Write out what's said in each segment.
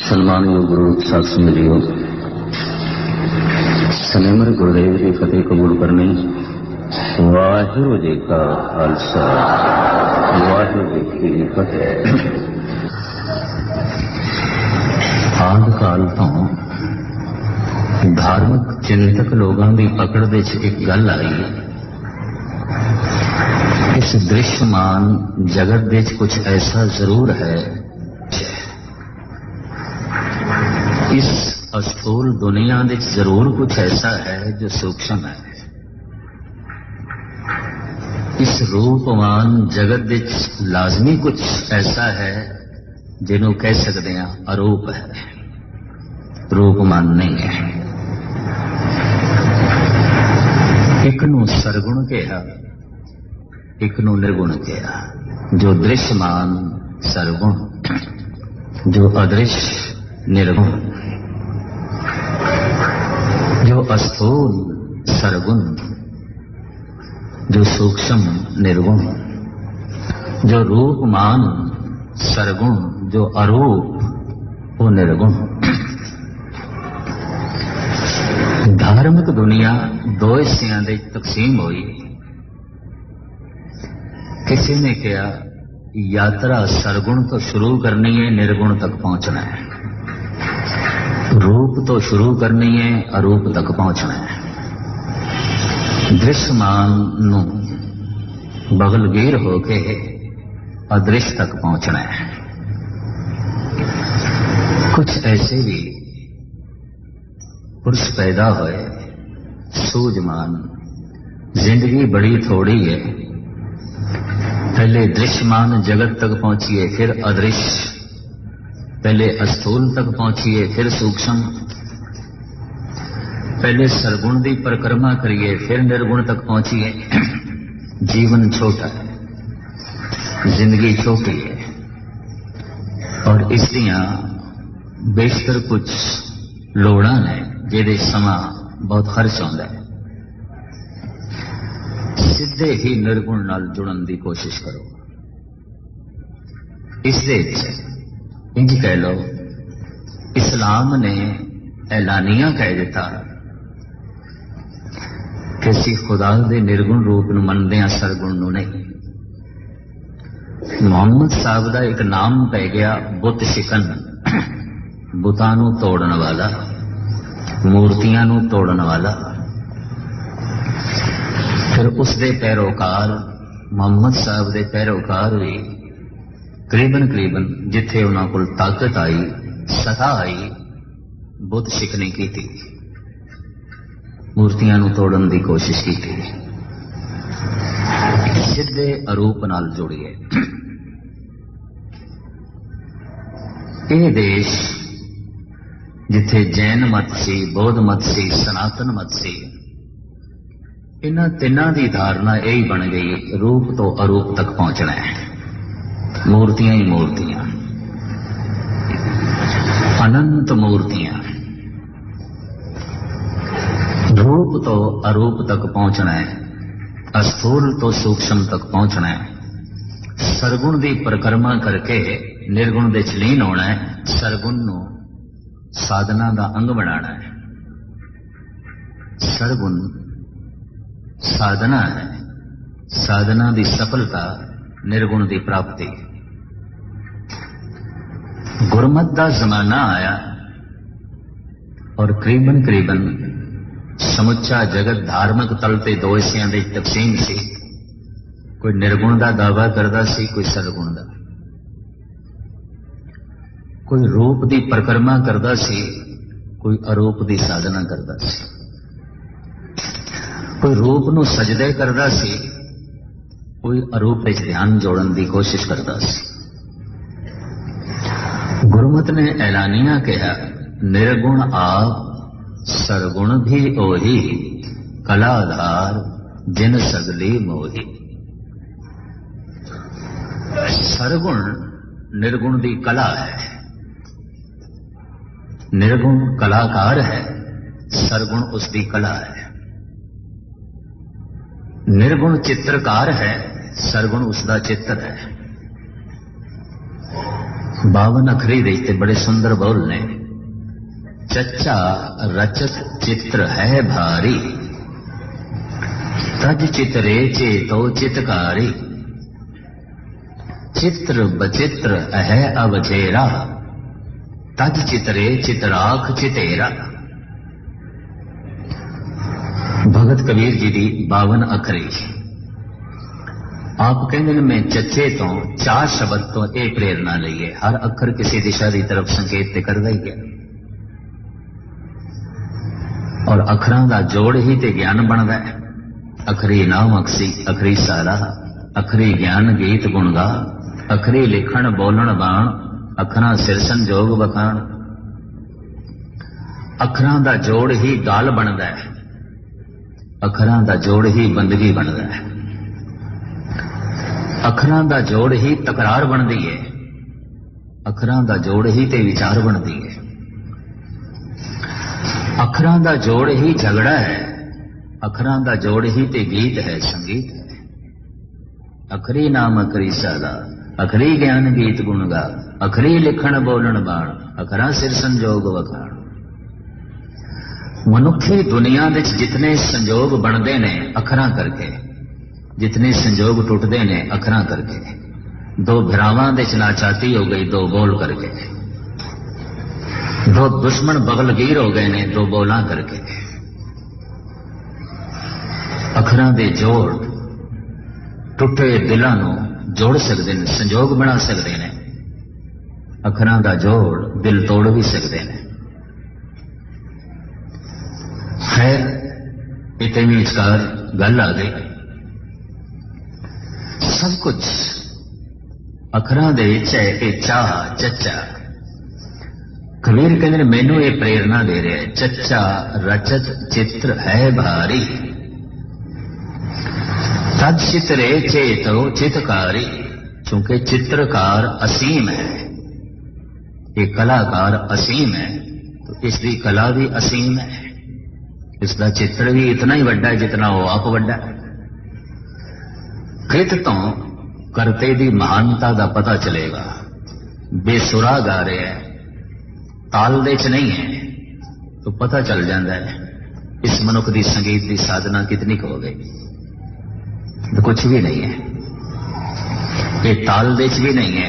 सन्मानयोग गुरु साध संगत जीओ, सनेमर गुरुदेव की फतेह कबूल करनी। वाहिगुरू जी का खालसा, वाहिगुरू जी की फतेह। आदि काल तो धार्मिक चिंतक लोगों की पकड़ दे एक गल आई, इस दृश्यमान जगत दे कुछ ऐसा जरूर है, इस अस्थूल दुनिया में जरूर कुछ ऐसा है जो सूक्ष्म है। इस रूपवान जगत में लाजमी कुछ ऐसा है जिन्हों कह सकते हैं अरूप है, रूपमान नहीं है। एक नू सरगुण कहा, एक नू निर्गुण कहा। जो दृश्यमान सरगुण, जो अदृश्य निर्गुण, जो अस्थूल सरगुण, जो सूक्ष्म निर्गुण, जो रूपमान सरगुण, जो अरूप वो निर्गुण। धार्मिक दुनिया दो हिस्सों में तकसीम हुई। किसी ने कहा यात्रा सरगुण तो शुरू करनी है, निर्गुण तक पहुंचना है। रूप तो शुरू करनी है, अरूप तक पहुंचना है। दृश्यमान नू बगलगीर होके अदृश्य तक पहुंचना है। कुछ ऐसे भी पुरुष पैदा हुए सूझमान, जिंदगी बड़ी थोड़ी है। पहले दृश्यमान जगत तक पहुंचिए, फिर अदृश्य, पहले अस्थूल तक पहुंचिए, फिर सूक्ष्म, पहले सरगुण की परिक्रमा करिए, फिर निर्गुण तक पहुंचिए। जीवन छोटा है, जिंदगी छोटी है, और इसलिए बेशतर कुछ लोड़ा ने जिहदे समा बहुत खर्च होता है। सीधे ही निर्गुण नाल जुड़न की कोशिश करो। इस इंज कह लो, इस्लाम ने ऐलानिया कह दिता कि असी खुदा के निर्गुण रूप में मनते हैं, सरगुण नूं नहीं। मोहम्मद साहब का एक नाम पै गया बुत शिकन, बुतां नूं तोड़न वाला, मूर्तियां नूं तोड़न वाला। फिर उसके पैरोकार मोहम्मद साहब के पैरोकार भी करीबन करीबन जिथे उन्होंने कोल ताकत आई, सता आई, बुत शिकनी की थी, मूर्तियां नूं तोड़न की कोशिश की थी। सीधे अरूप नाल जुड़िए। यह देश जिथे जैन मत सी, बौद्ध मत सी, सनातन मत सी, इन्हां तिन्हां दी धारणा यही बन गई, रूप तो अरूप तक पहुंचना है। मूर्तियां ही मूर्तियां, अनंत मूर्तियां। रूप तो अरूप तक पहुंचना है, अस्थूल तो सूक्ष्म तक पहुंचना है। सरगुण की परिक्रमा करके निर्गुण दे लीन होना है। सरगुण नूं साधना का अंग बनाना है। सरगुण साधना है, साधना की सफलता निर्गुण की प्राप्ति। गुरमत का जमाना आया और करीबन करीबन समुचा जगत धार्मिक तल ते दो हिस्सों की तकसीम सी। कोई निर्गुण का दावा करता सी, कोई सरगुण का। कोई रूप की परिक्रमा करता सी, कोई अरूप की साधना करता सी। कोई रूप नूं सजदे करता सी, कोई अरूप विच ध्यान जोड़न की कोशिश करता सी। गुरमत ने ऐलानिया कहा, निर्गुण आप, सरगुण भी ओही, कलाधार जिन सगली मोही। सरगुण निर्गुण की कला है, निर्गुण कलाकार है, सरगुण उसकी कला है। निर्गुण चित्रकार है, सरगुण उसका चित्र है। 52 अखरी दे ते बड़े सुंदर बोल ने। चच्चा रचत चित्र है भारी, तज चितरे चेतो चितकारी। चित्र बचित्र है अवचेरा, तज चितरे चितराख चितेरा। भगत कबीर जी की 52 अखरी। आप कहते हैं मैं चचे तो 4 शब्द तो यह प्रेरणा लईए। हर अखर किसी दिशा की तरफ संकेत ते करदा ही गया, और अखरां दा जोड़ ही ते ज्ञान बनदा है। अखरी नाम अक्सी अखरी सारा, अखरी ज्ञान गीत गुणगा, अखरी लिखण बोलण बाण, अखरां सिर संजोग बखान। अखरां दा जोड़ ही गाल बनदा है, अखरां दा जोड़ ही बंदगी बनदा है। अखरां दा जोड़ ही तकरार बनती है, अखरां दा जोड़ ही ते विचार बनती है। अखरां दा जोड़ ही झगड़ा है, अखरां दा जोड़ ही ते गीत है संगीत है। अखरी नाम अखरी सादा, अखरी ज्ञान गीत गुणगा, अखरी लिखण बोलण बाण, अखरां सिर संजोग वखाण। मनुखी दुनिया विच जितने संजोग बनते ने अखरां करके, जितने संजोग टुटते ने अखरां करके। 2 भरावां दे नाचाती हो गई 2 बोल करके, 2 दुश्मन बगलगीर हो गए ने 2 बोलां करके। अखरां दे जोड़ टुटे दिलां नूं जोड़ सकते हैं, संजोग बना सकते हैं। अखरां दा जोड़ दिल तोड़ भी सकते हैं। खैर इतने विचकार गल आ गई। सब कुछ अखरां दे विच है। ये चाह चच्चा कबीर कहते मैनू ये प्रेरणा दे रहा है। चच्चा रचत चित्र है भारी, तद चितरे चेतो चितकारी। चूंकि चित्रकार असीम है, ये कलाकार असीम है, तो इसकी कला भी असीम है। इसका चित्र भी इतना ही वड्डा है जितना वो आप वड्डा है। कृत तो करते की महानता का पता चलेगा। बेसुरा गा रहे हैं, ताल दे च नहीं है, तो पता चल जाता है इस मनुख की संगीत की साधना कितनी हो गई। तो कुछ भी नहीं है, ये ताल दे च भी नहीं है,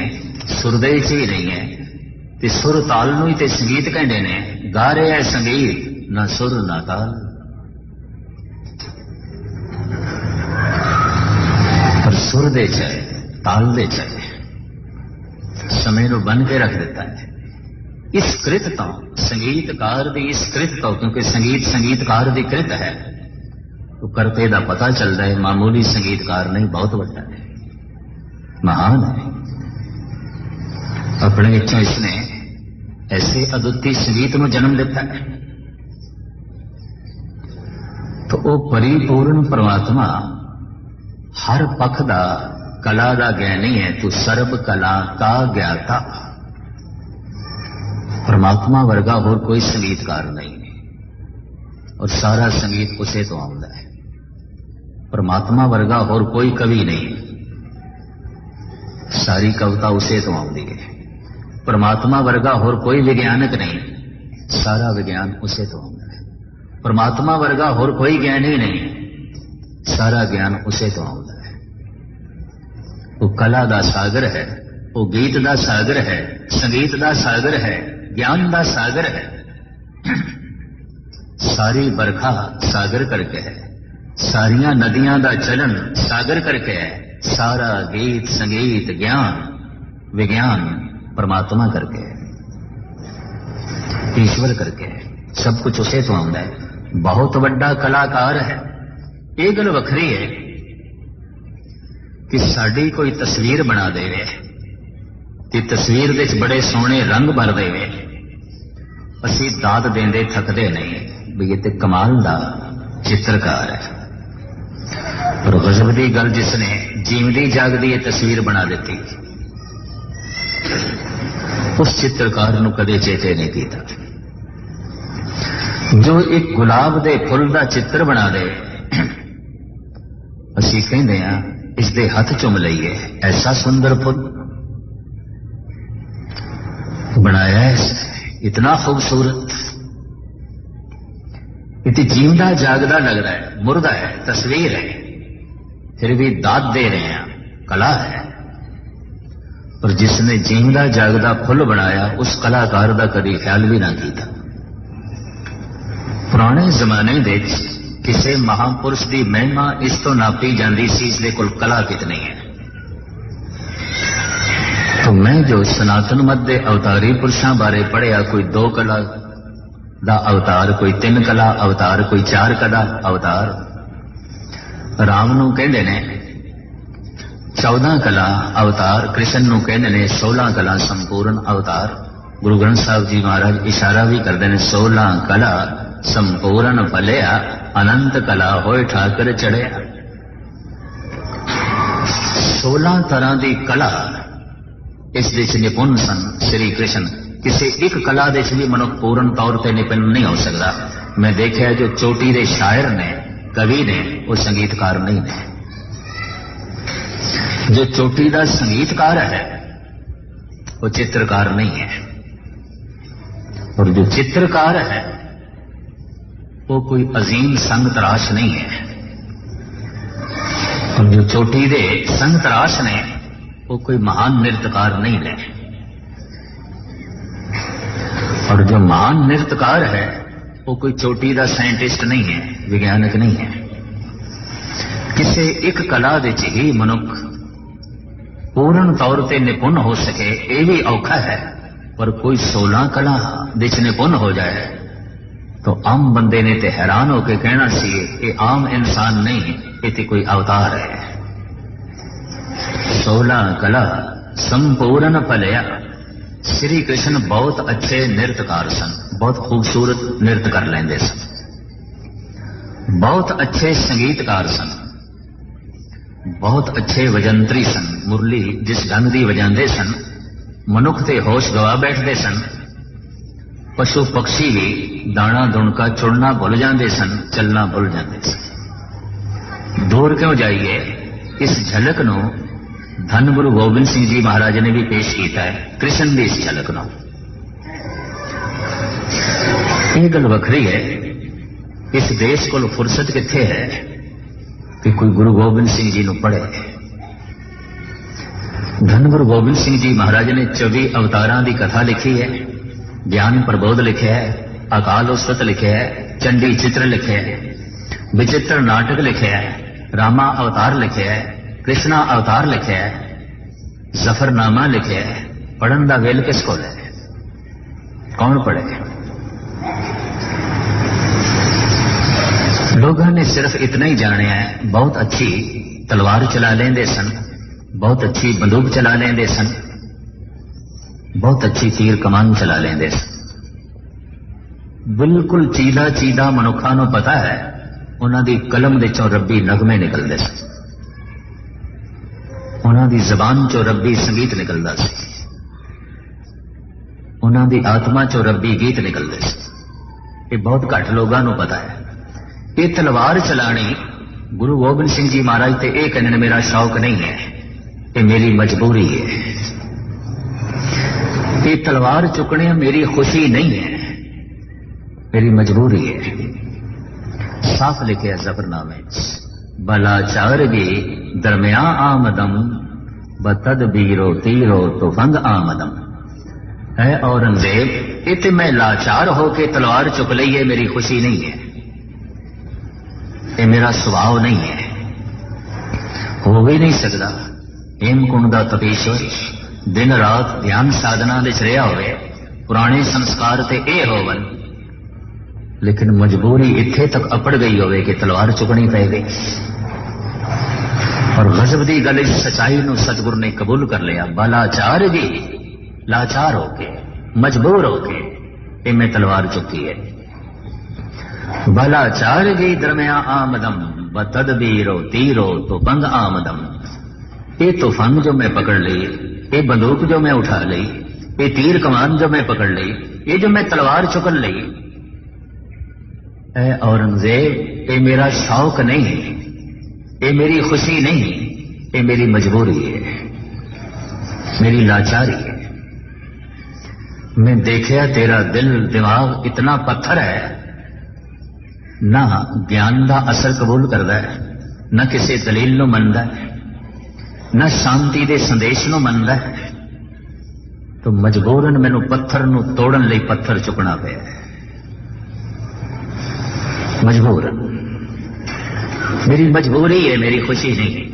सुर दे च भी नहीं है। ते सुर ताल नूं ही ते संगीत कहते ने। गा रहे है संगीत, ना सुर ना ताल। पर सुर दे चाहे ताल दे चाहे समय नूं बन के रख देता है। इस कृत तो संगीतकार की इस कृत तो, क्योंकि संगीत संगीतकार की कृत है, तो करते का पता चलता है मामूली संगीतकार नहीं, बहुत बड़ा है, महान है। अपने विचों इसने ऐसे अद्वितीय संगीत में जन्म दिता है। तो वो परिपूर्ण परमात्मा हर पख दा कला दा ज्ञानी है। तू सर्व कला का ज्ञाता। परमात्मा वर्गा होर कोई संगीतकार नहीं है, और सारा संगीत उसे तो आउंदा है। परमात्मा वर्गा होर कोई कवि नहीं, सारी कविता उसे तो आउंदी है। परमात्मा वर्गा होर कोई विज्ञानक नहीं, सारा विज्ञान उसे तो आउंदा है। परमात्मा वर्गा होर कोई ज्ञानी नहीं, सारा ज्ञान उसे तो आउंदा है। वो कला दा सागर है, वो गीत दा सागर है, संगीत दा सागर है, ज्ञान दा सागर है। सारी बरखा सागर करके है, सारिया नदियां दा चलन सागर करके है। सारा गीत संगीत ज्ञान विज्ञान परमात्मा करके है, ईश्वर करके है। सब कुछ उसे तो आउंदा है। बहुत बड़ा कलाकार है। ये गल वखरी है कि साड़ी कोई तस्वीर बना देवे ते तस्वीर दे बड़े सोहने रंग भर देवे, असी दाद देंदे थकदे नहीं भी ये ते कमाल दा चित्रकार है। पर गजब दी गल जिसने जीवदी जागदी ये तस्वीर बना दी, उस चित्रकार नूं कदे चेते नहीं कीता। जो एक गुलाब दे फुल दा चित्र बना दे, असी कहंदे हां इस दे हथ चुम लईए, ऐसा सुंदर फुल। बनाया है इतना खूबसूरत, इतनी जीवदा जागदा लग रहा है, मुर्दा है, तस्वीर है, फिर भी दाद दे रहे हैं, कला है। पर जिसने जीवदा जागदा फुल बनाया उस कलाकार का कभी ख्याल भी ना किया। पुराने जमाने दे किसी महापुरुष की महिमा इस तो नापी जाती सी, इसके कोल कला कितनी है। तो मैं जो सनातन मत के अवतारी पुरुषों बारे पढ़िया, कोई 2 कला दा अवतार, कोई 3 कला अवतार, कोई 4 कला अवतार। राम नूं कहंदे ने 14 कला अवतार, कृष्ण नूं कहंदे ने 16 कला संपूर्ण अवतार। गुरु ग्रंथ साहब जी महाराज इशारा भी करते हैं 16 कला संपूर्ण फलिया, अनंत कला होए ठाकर चढ़िया। 16 तरह की कला इस देश निपुण सन श्री कृष्ण। किसी एक कला देश भी मनुख पूर्ण तौर पर निपुण नहीं हो सकता। मैं देखा जो चोटी के शायर ने, कवि ने, वो संगीतकार नहीं ने। जो चोटी का संगीतकार है वो चित्रकार नहीं है, और जो चित्रकार है वो कोई अजीम संग तराश नहीं है, और जो चोटी दे संग तराश ने वो कोई महान नृत्यकार नहीं है। और जो महान नृत्यकार है वो कोई चोटी का साइंटिस्ट नहीं है, विज्ञानिक नहीं है। किसी एक कला विच ही मनुख पूर्ण तौर पर निपुण हो सके ये भी औखा है, पर कोई 16 कला विच निपुण हो जाए तो आम बंदे ने ते हैरान होकर कहना सी ये आम इंसान नहीं, ये तो कोई अवतार है। 16 कला संपूर्ण फलिया। श्री कृष्ण बहुत अच्छे नृत्यकार सन, बहुत खूबसूरत नृत्य कर लेंदे सन, बहुत अच्छे संगीतकार सन, बहुत अच्छे वजंत्री सन। मुरली जिस ढंग दी वजांदे सन मनुख ते होश गवा बैठते सन। पशु पक्षी भी दाना दुणका चुड़ना भुल जाते सन, चलना भुल जाते सन। दूर क्यों जाइए, इस झलक नूं धन गुरु गोबिंद सिंह जी महाराज ने भी पेश किया है, कृष्ण भी इस झलक नूं। यह गल वखरी है, इस देश को फुर्सत कित्थे है कि कोई गुरु गोबिंद सिंह जी नूं पढ़े। धन गुरु गोबिंद सिंह जी महाराज ने 24 अवतारां की कथा लिखी है, ज्ञान प्रबोध लिखे है, अकाल उस्तत लिखे है, चंडी चित्र लिखे है, विचित्र नाटक लिखे है, रामा अवतार लिखे है, कृष्णा अवतार लिखे है, जफरनामा लिखे है। पढ़न का वेल किस को है? कौन पढ़े? लोगों ने सिर्फ इतना ही जाने है, बहुत अच्छी तलवार चला लेंदे सन, बहुत अच्छी बंदूक चला लेंदे सन, बहुत अच्छी तीर कमान चला लेंदे सन। बिल्कुल चीदा चीदा मनुखा नूं पता है उन्हां दी कलम दे चों रब्बी नगमे निकलदे सन, उन्हां दी जबान चों रब्बी संगीत निकलदा सी, उन्हां दी आत्मा चों रब्बी गीत निकलदे सी। ये बहुत घट लोगों नूं पता है। ये तलवार चलानी गुरु गोबिंद सिंह जी महाराज ते ये कहने मेरा शौक नहीं है, ये मेरी मजबूरी है। ये तलवार चुकने मेरी खुशी नहीं है, मेरी मजबूरी है। साफ लिखे जफरनामे, बलाचारगी दरमिया आमदम बतद बीरो तीरो तुफंग आमदम। है औरंगजेब इतने मैं लाचार होके तलवार चुक ली है, मेरी खुशी नहीं है, ये मेरा स्वभाव नहीं है, हो भी नहीं सकता। हेमकुंड दा तपीश्वर दिन रात ध्यान साधना विच रहा होवे, पुराने संस्कार ते ए होवन, लेकिन मजबूरी इत्थे तक अपड़ गई होवे कि तलवार चुकनी पै गई। और गजब दी गल इस सच्चाई नूं सतगुरु ने कबूल कर लिया। बलाचार भी लाचार होके मजबूर होके ये मैं तलवार चुकी है। बलाचार भी दरमिया आमदम बतदबीरो तीरो तो बंग आमदम। ये तूफान जो मैं पकड़ ली, ये बंदूक जो मैं उठा ली, ये तीर कमान जो मैं पकड़ ली, ये जो मैं तलवार चुकन ली, ऐ औरंगजेब ये मेरा शौक नहीं है, ये मेरी खुशी नहीं, ये मेरी मजबूरी है, मेरी लाचारी है। मैं देखिया तेरा दिल दिमाग इतना पत्थर है, ना ज्ञान का असर कबूल करता है, न किसी दलील नूं मनदा है, न शांति के संदेश नूं मनदा है, तो मजबूरन मैनू पत्थर नूं तोड़न लई पत्थर चुकना पिया। मजबूरन, मेरी मजबूरी है, मेरी खुशी नहीं।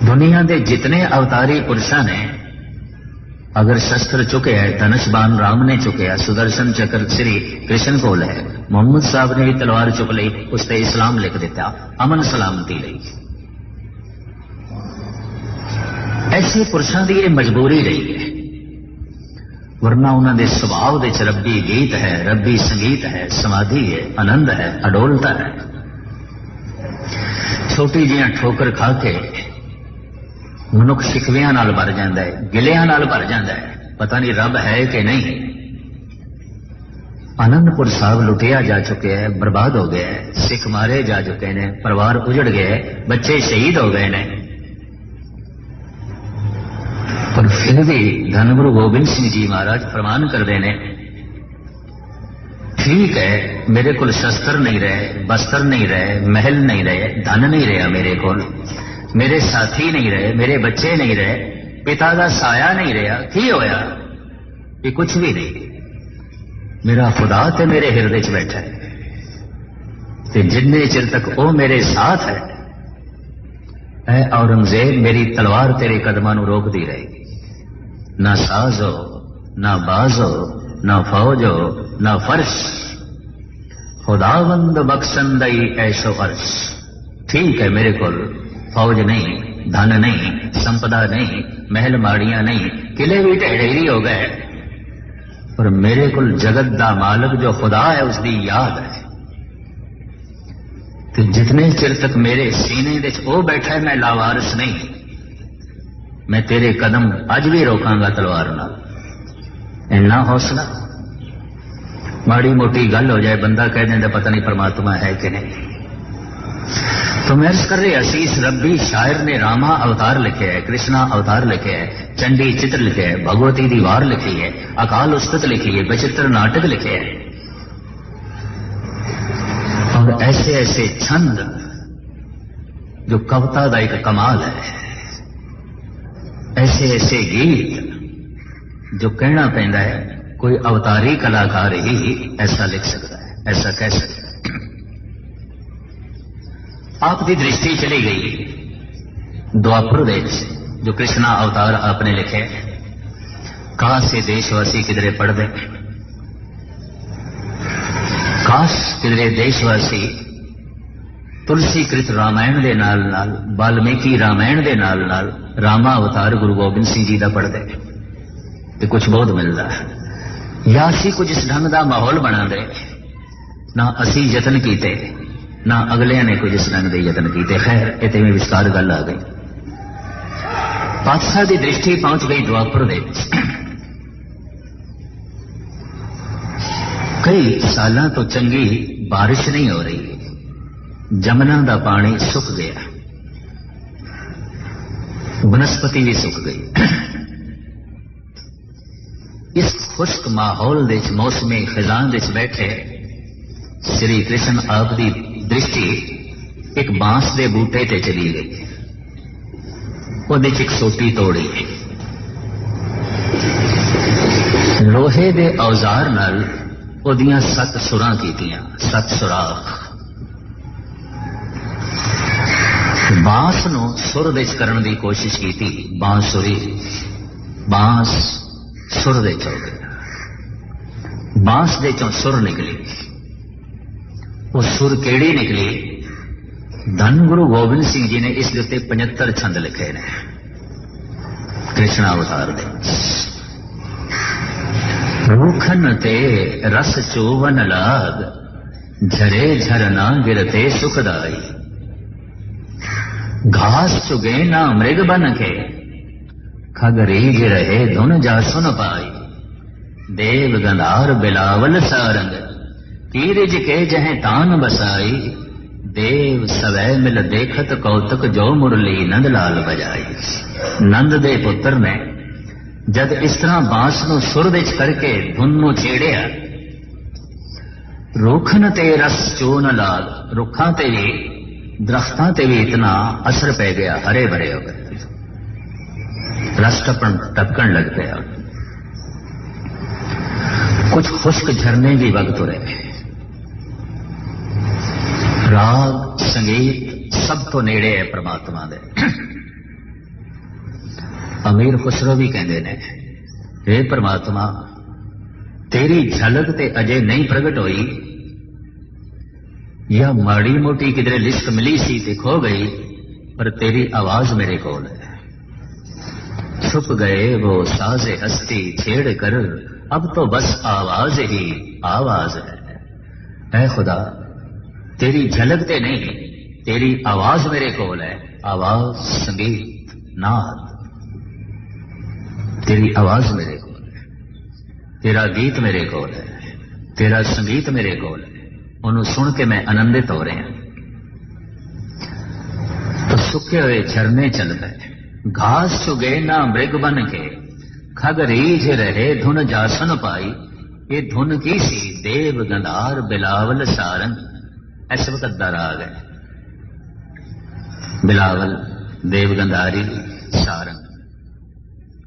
दुनिया के जितने अवतारी पुरुषों ने अगर शस्त्र चुके है, धनुष बाण राम ने चुके है, सुदर्शन चक्र श्री कृष्ण कोल है, मोहम्मद साहब ने भी तलवार चुक ली, उसते इस्लाम लिख दिता, अमन सलामती लई। ऐसे पुरुषों की यह मजबूरी रही है, वरना उन्होंने सुभाव दे रब्बी गीत है, रब्बी संगीत है, समाधि है, आनंद है, अडोलता है। छोटी जिहा ठोकर खा के मनुख शिकवियां नाल भर जाता है, गिलियां नाल भर जाता है, पता नहीं रब है कि नहीं। आनंदपुर साहब लुटिया जा चुके हैं, बर्बाद हो गया है, सिख मारे जा चुके हैं, परिवार उजड़ गए, बच्चे शहीद हो गए हैं, पर फिर भी धन गुरु गोबिंद सिंह जी महाराज फरमान करते हैं, ठीक है मेरे को शस्त्र नहीं रहे, बस्त्र नहीं रहे, महल नहीं रहे, धन नहीं रहा मेरे को, मेरे साथी नहीं रहे, मेरे बच्चे नहीं रहे, पिता का साया नहीं रहा, की होया? ये कुछ भी नहीं, मेरा खुदा ते मेरे हृदय च बैठा है, ते जिन्ने चिर तक वो मेरे साथ है, ऐ औरंगजेब मेरी तलवार तेरे कदमां नूं रोकती रहेगी। ना साज हो, ना बाज हो, ना फौज हो, ना फर्श, खुदावंद बख्शन दई ऐशो अर्श। ठीक है मेरे को फौज नहीं, धन नहीं, संपदा नहीं, महल माड़ियां नहीं, किले भी ढेरी हो गए, पर मेरे को जगत दा मालक जो खुदा है उसकी याद है। तो जितने चिर तक मेरे सीने विच वो बैठा है, मैं लावारिस नहीं, मैं तेरे कदम अज भी रोकांगा तलवार नाल। इन्ना हौसला, माड़ी मोटी गल हो जाए बंदा कह देंदा पता नहीं परमात्मा है कि नहीं। तो मैं अर्ज कर रही असीस रब्बी शायर ने रामा अवतार लिखे है, कृष्णा अवतार लिखे है, चंडी चित्र लिखे है, भगवती दी वार लिखी है, अकाल उस्तत लिखी है, विचित्र नाटक लिखे है, और ऐसे ऐसे छंद जो कविता का एक कमाल है, ऐसे ऐसे गीत जो कहना पैंदा है कोई अवतारी कलाकार ही ऐसा लिख सकता है, ऐसा कह सकता है। आपकी दृष्टि चली गई द्वापर देश, जो कृष्णा अवतार आपने लिखे, काश से देशवासी किधरे पढ़ दे, काश किधरे देशवासी तुलसीकृत रामायण के नाल नाल, वाल्मीकि रामायण के नाल नाल रामा अवतार गुरु गोबिंद सिंह जी का पढ़ दे, तो कुछ बहुत मिलता है। या असी कुछ इस ढंग का माहौल बना दे, ना असी यतन किए, ना अगलिया ने कुछ इस ढंग के यतन किए। खैर इतने में विस्तार गल आ गई। पातशाह की दृष्टि पहुंच गई द्वापर दे। कई सालों तो चंगी बारिश नहीं हो रही, जमुना का पानी सुख गया, वनस्पति भी सुख गई। इस खुश्क माहौल दे मौसमी खिजान दे बैठे श्री कृष्ण आप की दृष्टि एक बांस के बूटे ते चली गई, उहदे च एक सोटी तोड़ी, लोहे दे औजार नाल उहदियां 7 सुरां कीतियां, 7 सुराख। बांस नूं सुर दे करन दी कोशिश की, बांसुरी, बांस सुर दे चो गया, बांस दे चों सुर निकली। वो सुर केड़ी निकली? धन गुरु गोबिंद सिंह जी ने इस उत्ते 75 छंद लिखे ने कृष्णा अवतार दे। रूखन ते रस चोवन लाग, झरे झरना गिरते सुखदाई, घास चुगे ना मृग बन के, खग रीग रहे धुन जा सुन पाई, देव गंधार बिलावल सारंग, कीरिज के जह तान बसाई, देव सवै मिल देखत कौतक, जो मुरली नंद लाल बजाई। नंद दे पुत्र ने जद इस तरह बांस नूं सुर विच करके धुन नूं छेड़िया, रूखन ते रस चोन लाल, रुखां ते भी दरख्तां ते भी इतना असर पै गया, हरे भरे हो गए, रस टपकन लग गया। कुछ खुश्क झरने भी वग तुरे, राग संगीत सब तो नेड़े है परमात्मा दे। अमीर खुसरो भी कहते ने, हे परमात्मा तेरी झलक ते अजे नहीं प्रगट हुई, या माड़ी मोटी किधरे लिश्क मिली सी ते खो गई, पर तेरी आवाज मेरे कोल है। छुप गए वो साजे हस्ती छेड़ कर, अब तो बस आवाज ही आवाज है। ऐ खुदा तेरी झलक ते नहीं, तेरी आवाज मेरे कोल है। आवाज, संगीत, नाद, तेरी आवाज मेरे कोल है, तेरा गीत मेरे कोल है, तेरा संगीत मेरे कोल है। उन्होंने सुन के मैं आनंदित हो रहे हैं। तो सूखे हुए झरने चल गए, घास चुगे ना मृग बन के, खग रीझ रहे धुन जासन पाई। ये धुन की सी देव गंधार बिलावल सारंग। ऐसे वक्त का राग है बिलावल, देव गंधारी, सारंग।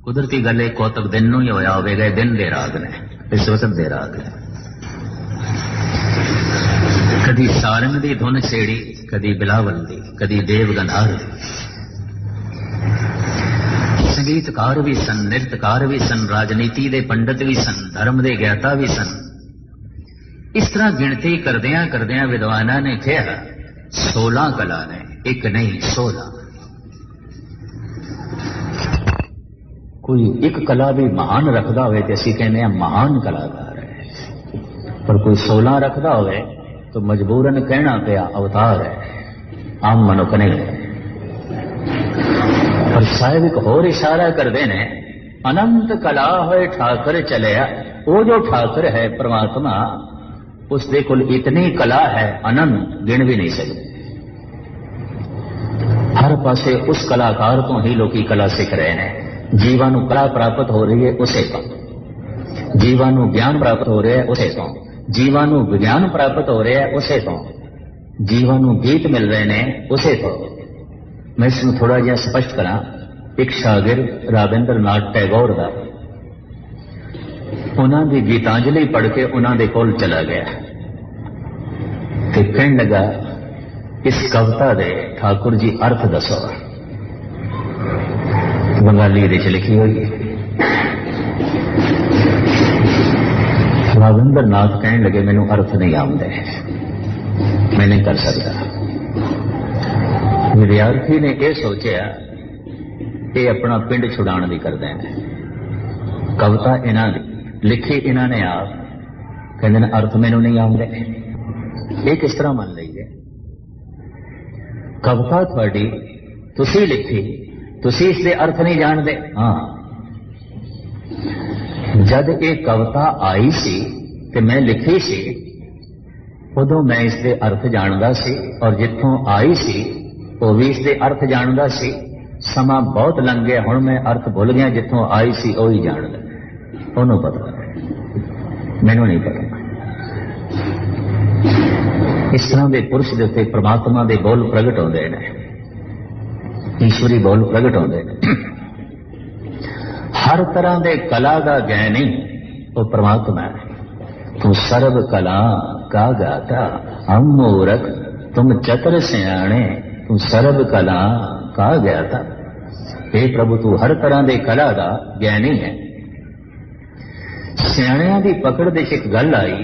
कुदरती गल एक कौतक दिन नूं ही होया होवेगा, दिन दे राग ने, इस वक्त दे राग है। कदी सारंग दी धुन छेड़ी, कदी बिलावल दी, कदी देव गंधार दी। संगीतकार भी सन, नृत्यकार भी सन, राजनीति दे पंडित भी सन, धर्म दे ज्ञाता भी सन। इस तरह गिनती करदियां करदियां विद्वाना ने कहा 16 कला ने, एक नहीं 16। कोई एक कला भी महान रखदा होवे ते असीं कहने महान कलाकार है, पर कोई 16 रखदा होवे तो मजबूरन कहना पिया अवतार है, आम मनुख नहीं है। पर साहिब एक होर इशारा करते ने, अनंत कला होए ठाकर चलिया। वो जो ठाकर है परमात्मा, उसके कोल इतनी कला है अनंत, गिन भी नहीं सकते। हर पासे उस कलाकार तो ही लोग कला सीख रहे हैं। जीवान कला प्राप्त हो रही है उसे तो, जीवान ज्ञान प्राप्त हो रहा है उसे तो, जीवान विज्ञान प्राप्त हो रहा है उसे तो, जीवान गीत मिल रहे हैं उसे तो। मैं इसमें थोड़ा जिहा स्पष्ट करा। एक शागिर्द राबिंद्रनाथ टैगोर का, उन्होंने गीतांजलि पढ़ के उन्होंने कोल चला गया तो कहने लगा, इस कविता दे ठाकुर जी अर्थ दसो। बंगाली लिखी हुई है। राबिंद्रनाथ कहने लगे, मैनू अर्थ नहीं आते, मैं नहीं कर सकता। विद्यार्थी ने यह सोचा ये अपना पिंड छुड़ाने की करते हैं। कविता इन्होंने लिखी, इन्होंने आप कहते अर्थ मैनू नहीं आते। ये किस तरह मान लीजिए, कविता थोड़ी तुसी लिखी, तुसी इसके अर्थ नहीं जानते। हाँ, जब ये कविता आई सी ते मैं लिखी सी, उदों मैं इसके अर्थ जानदा सी, और जिथों आई सी वो भी इसके अर्थ जानदा सी। समा बहुत लंघ गया, हुण मैं अर्थ भुल गया, जिथों आई सी वो ही जानदा, उन्होंने पता, मैनू नहीं पता। इस तरह के पुरुष के उत्ते परमात्मा के बोल प्रगट होते हैं, ईश्वरी बोल प्रगट होते हैं। हर तरह के कला का ज्ञानी वो परमात्मा है। तू सर्व कला का गाता, हम मूरख तुम चतुर सियाणे, तू सर्व कला का ज्ञाता। हे प्रभु, तू हर तरह के कला का ज्ञानी है। सियाणियां की पकड़ दे एक गल आई,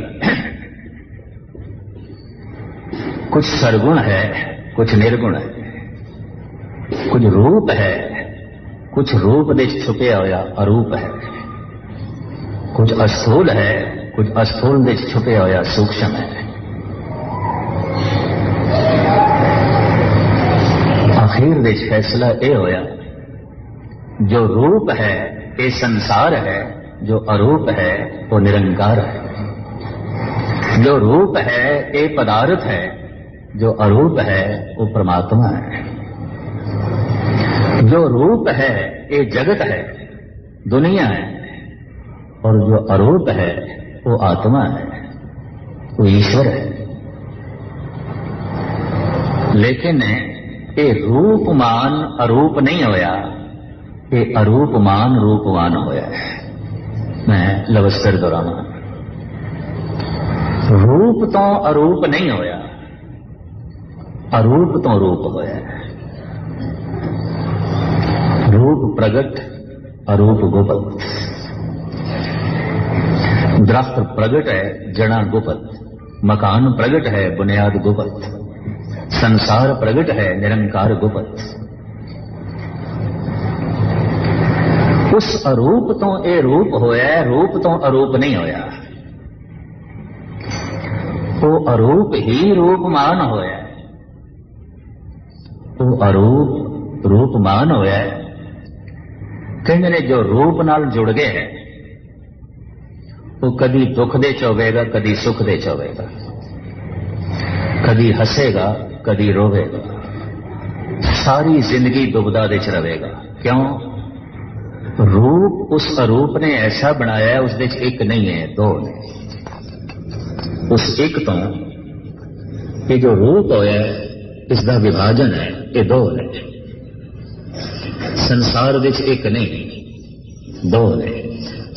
कुछ सरगुण है, कुछ निर्गुण है, कुछ रूप है, कुछ रूप दे छुपया होया अरूप है, कुछ अस्थूल है, कुछ अस्थूल दे छुपया होया सूक्ष्म है। आखिर दे फैसला यह होया, जो रूप है ये संसार है, जो अरूप है वो निरंकार है। जो रूप है ये पदार्थ है, जो अरूप है वो परमात्मा है। जो रूप है ये जगत है, दुनिया है, और जो अरूप है वो आत्मा है, वो ईश्वर है। लेकिन ये रूपमान अरूप नहीं होया, ये अरूपमान रूपवान होया है। मैं लफ्ज़ फिर दोहरावां, रूप तो अरूप नहीं होया, अरूप तो रूप होया है। रूप प्रगट, अरूप गुप्त। दरख्त प्रगट है, जड़ा गुप्त। मकान प्रगट है, बुनियाद गुप्त। संसार प्रगट है, निरंकार गुप्त। उस अरूप तो ये रूप होया, रूप तो अरूप नहीं होया। वो अरूप ही रूपमान होया, वो अरूप रूपमान होया। कहते ने जो रूप नाल जुड़ गए है वो कदी दुख दे च होवेगा, कदी सुख दे च होवेगा, कदी हसेगा, कदी रोवेगा, सारी जिंदगी दुबदा दे च रहेगा। क्यों? रूप उस अरूप ने ऐसा बनाया है, उस विच एक नहीं है, दो ने। उस एक तो ये जो रूप होया इसका विभाजन है, ये दो ने। संसार विच एक नहीं, दो ने।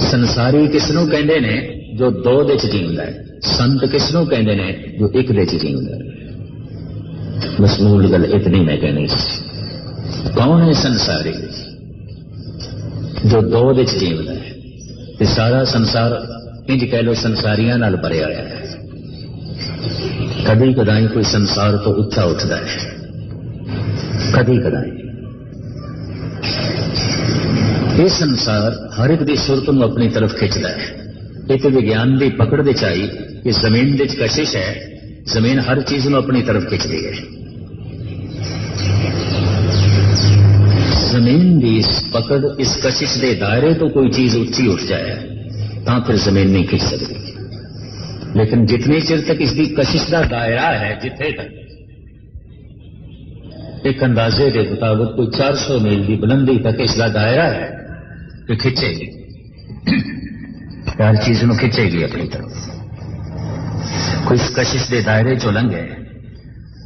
संसारी किसनों कहते ने? जो दो दे च जींदा है। संत किसनों कहते ने? जो एक दे च जींदा है। बस मूल गल इतनी मैं कहनी। कौन है संसारी? जो दो दे च जींदा है। ते सारा संसार इंज कह लो संसारियां नाल भरिया होया है। कदी कदाई कोई संसार तो उच्चा उठता है, कदी कदाई। ये संसार हर एक दी सुरत नूं अपनी तरफ खिंचता है। एक विज्ञान की पकड़ दे आई कि जमीन दे कशिश है, जमीन हर चीज नूं अपनी तरफ खिंचती है। जमीन की इस पकड़, इस कशिश के दायरे तो कोई चीज उच्ची उठ जाए तो फिर जमीन नहीं खिंच सकती। लेकिन जितने चिर तक इसकी कशिश का दायरा है, जिथे तक एक अंदाजे के मुताबिक कोई 400 मील की बुलंदी तक इसका दायरा है कि खिंचेगी, हर चीज को खिंचेगी अपनी तरफ। कोई इस कशिश के दायरे चो लंघे।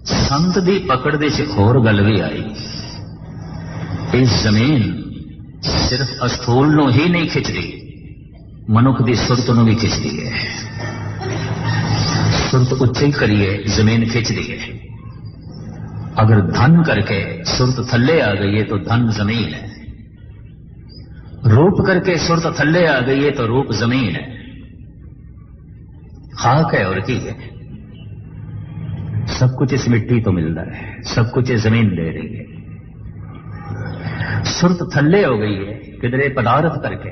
संत की पकड़ दे एक होर गल भी आई। इस जमीन सिर्फ अस्थूल नूं ही नहीं खिंचती, मनुख की सुरत नूं भी खिंचती है। सुरत उच्ची करिए, जमीन खिंचती है। अगर धन करके सुरत थल्ले आ गई है तो धन जमीन है। रूप करके सुरत थल्ले आ गई है तो रूप जमीन है। खाक है और की है। सब कुछ इस मिट्टी तो मिलता है, सब कुछ ये जमीन दे रही है। सुरत थल्ले हो गई है किधरे पदार्थ करके,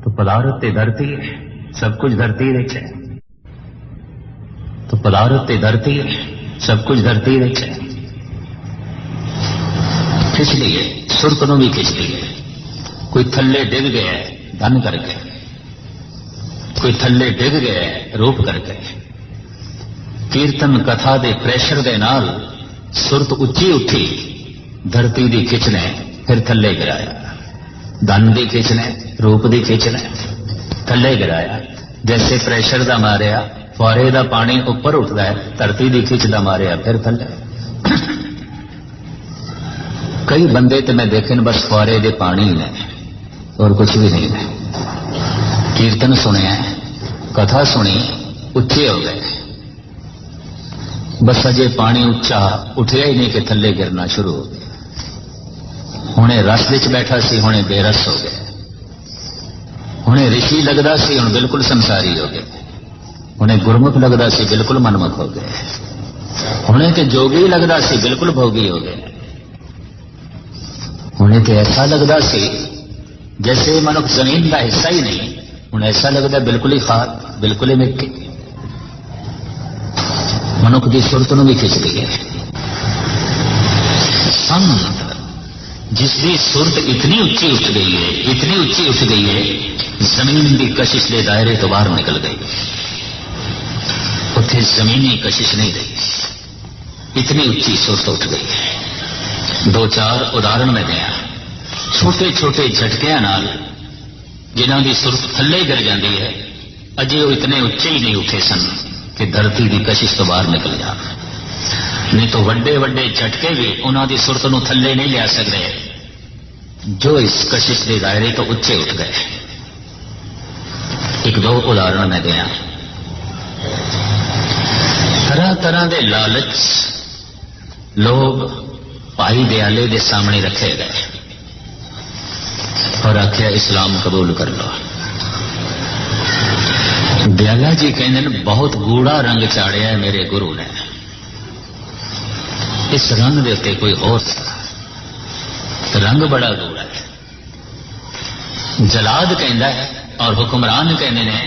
तो पदार्थ ते धरती है, सब कुछ धरती विच है। तो पदार्थ ते धरती है, सब कुछ धरती विच है। खिंच ली है, सुरत नूं भी खिंच ली है। कोई थल्ले डिग गया है धन करके, कोई थल्ले डिग गया है रूप करके। कीर्तन कथा दे प्रेशर दे नाल सुरत उच्ची उठी, धरती दी खिंचने फिर थल्ले गिराया। धन दी खिंचने, रूप दी खिंचने, थल्ले गिराया। जैसे प्रेशर दा मारिया फुआरे दा पानी ऊपर उठता है, धरती दी खिंच दा मारिया फिर थल्ले। कई बंदे तो मैं देखे बस फुआरे दे पानी ने और कुछ भी नहीं है। कीर्तन सुनिया, कथा सुनी, उच्चे हो गए, बस अजे पानी उच्चा उठिया ही नहीं कि थल्ले गिरना शुरू हो गया। हुणे रस विच बैठा सी, हुणे बेरस हो गए। हुणे ऋषि लगदा सी, हुण बिल्कुल संसारी हो गए। हुणे गुरमुख लगदा सी, बिल्कुल मनमुख हो गए। हुणे ते जोगी लगदा सी, बिल्कुल भोगी हो गए। हुणे ते ऐसा लगदा सी जैसे मनुख जमीन का हिस्सा ही नहीं, हुण ऐसा लगता बिल्कुल ही खाक, बिल्कुल ही मिट्टी। मनुख की सुरत नूं भी खिंच ली है। संत जिसकी सुरत इतनी ऊंची उठ गई है, इतनी ऊंची उठ गई है, जमीन की कशिश के दायरे तो बाहर निकल गई। उत्थे जमीनी कशिश नहीं रही, इतनी ऊंची सुरत उठ गई है। दो चार उदाहरण में दिया। छोटे छोटे झटकियां नाल जिन्हां दी सुरत थल्ले गिर जाती है, अजे वो इतने उच्चे ही नहीं उठे सन कि धरती की कशिश तो बाहर निकल जा, नहीं तो वड्डे वड्डे झटके भी उन्हां दी सुरत नूं थल्ले नहीं लिया सकते, जो इस कशिश के दायरे तो उच्चे उठ गए। एक दो उदाहरण मैं दिया। तरह तरह के लालच लोग भाई दयाले के सामने रखे गए और आख्या इस्लाम कबूल कर लो। दयाला जी कहते बहुत गूढ़ा रंग चाड़िया है मेरे गुरु ने, इस रंग के उत्ते कोई और रंग बड़ा गूढ़ा है। जलाद कहता है और हुक्मरान कहते ने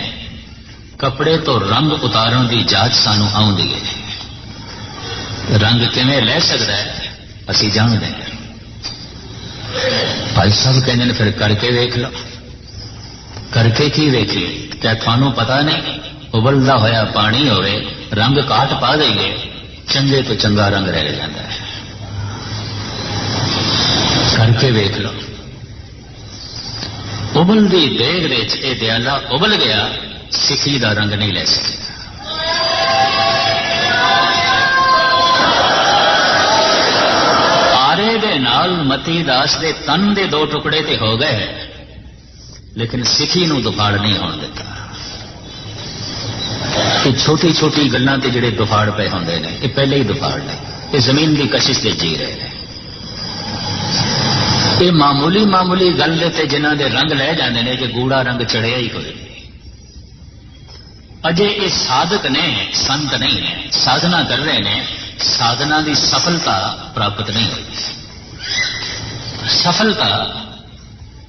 कपड़े तो रंग उतारन की जांच सानू आउंदी है, रंग किवें लै सकता है असी जानते हैं। भाई साहब कहते फिर करके वेख लो। करके की वेखिए? क्या थानू पता नहीं उबलदा होया पानी होवे रंग काट पा देंगे, चंगे तो चंगा रंग रह जाता है। करके वेख लो। उबलदी देग दे च दयाला उबल गया, सिखी का रंग नहीं ले सके। आरे दे नाल मती दास दे तन दे दो टुकड़े ते हो गए, लेकिन सिखी नूं दुफाड़ नहीं होने देता। ये छोटी छोटी गल्लां ते जिहड़े दुफाड़ पे होंदे ने, ये पहले ही दुफाड़ ने, ये जमीन की कशिश ते जी रहे हैं। ये मामूली मामूली गल दे जिन्हां दे रंग लै जांदे ने कि गूढ़ा रंग चढ़िया ही कोई। अजे ये साधक ने, संत नहीं है, साधना कर रहे हैं, साधना की सफलता प्राप्त नहीं हुई। सफलता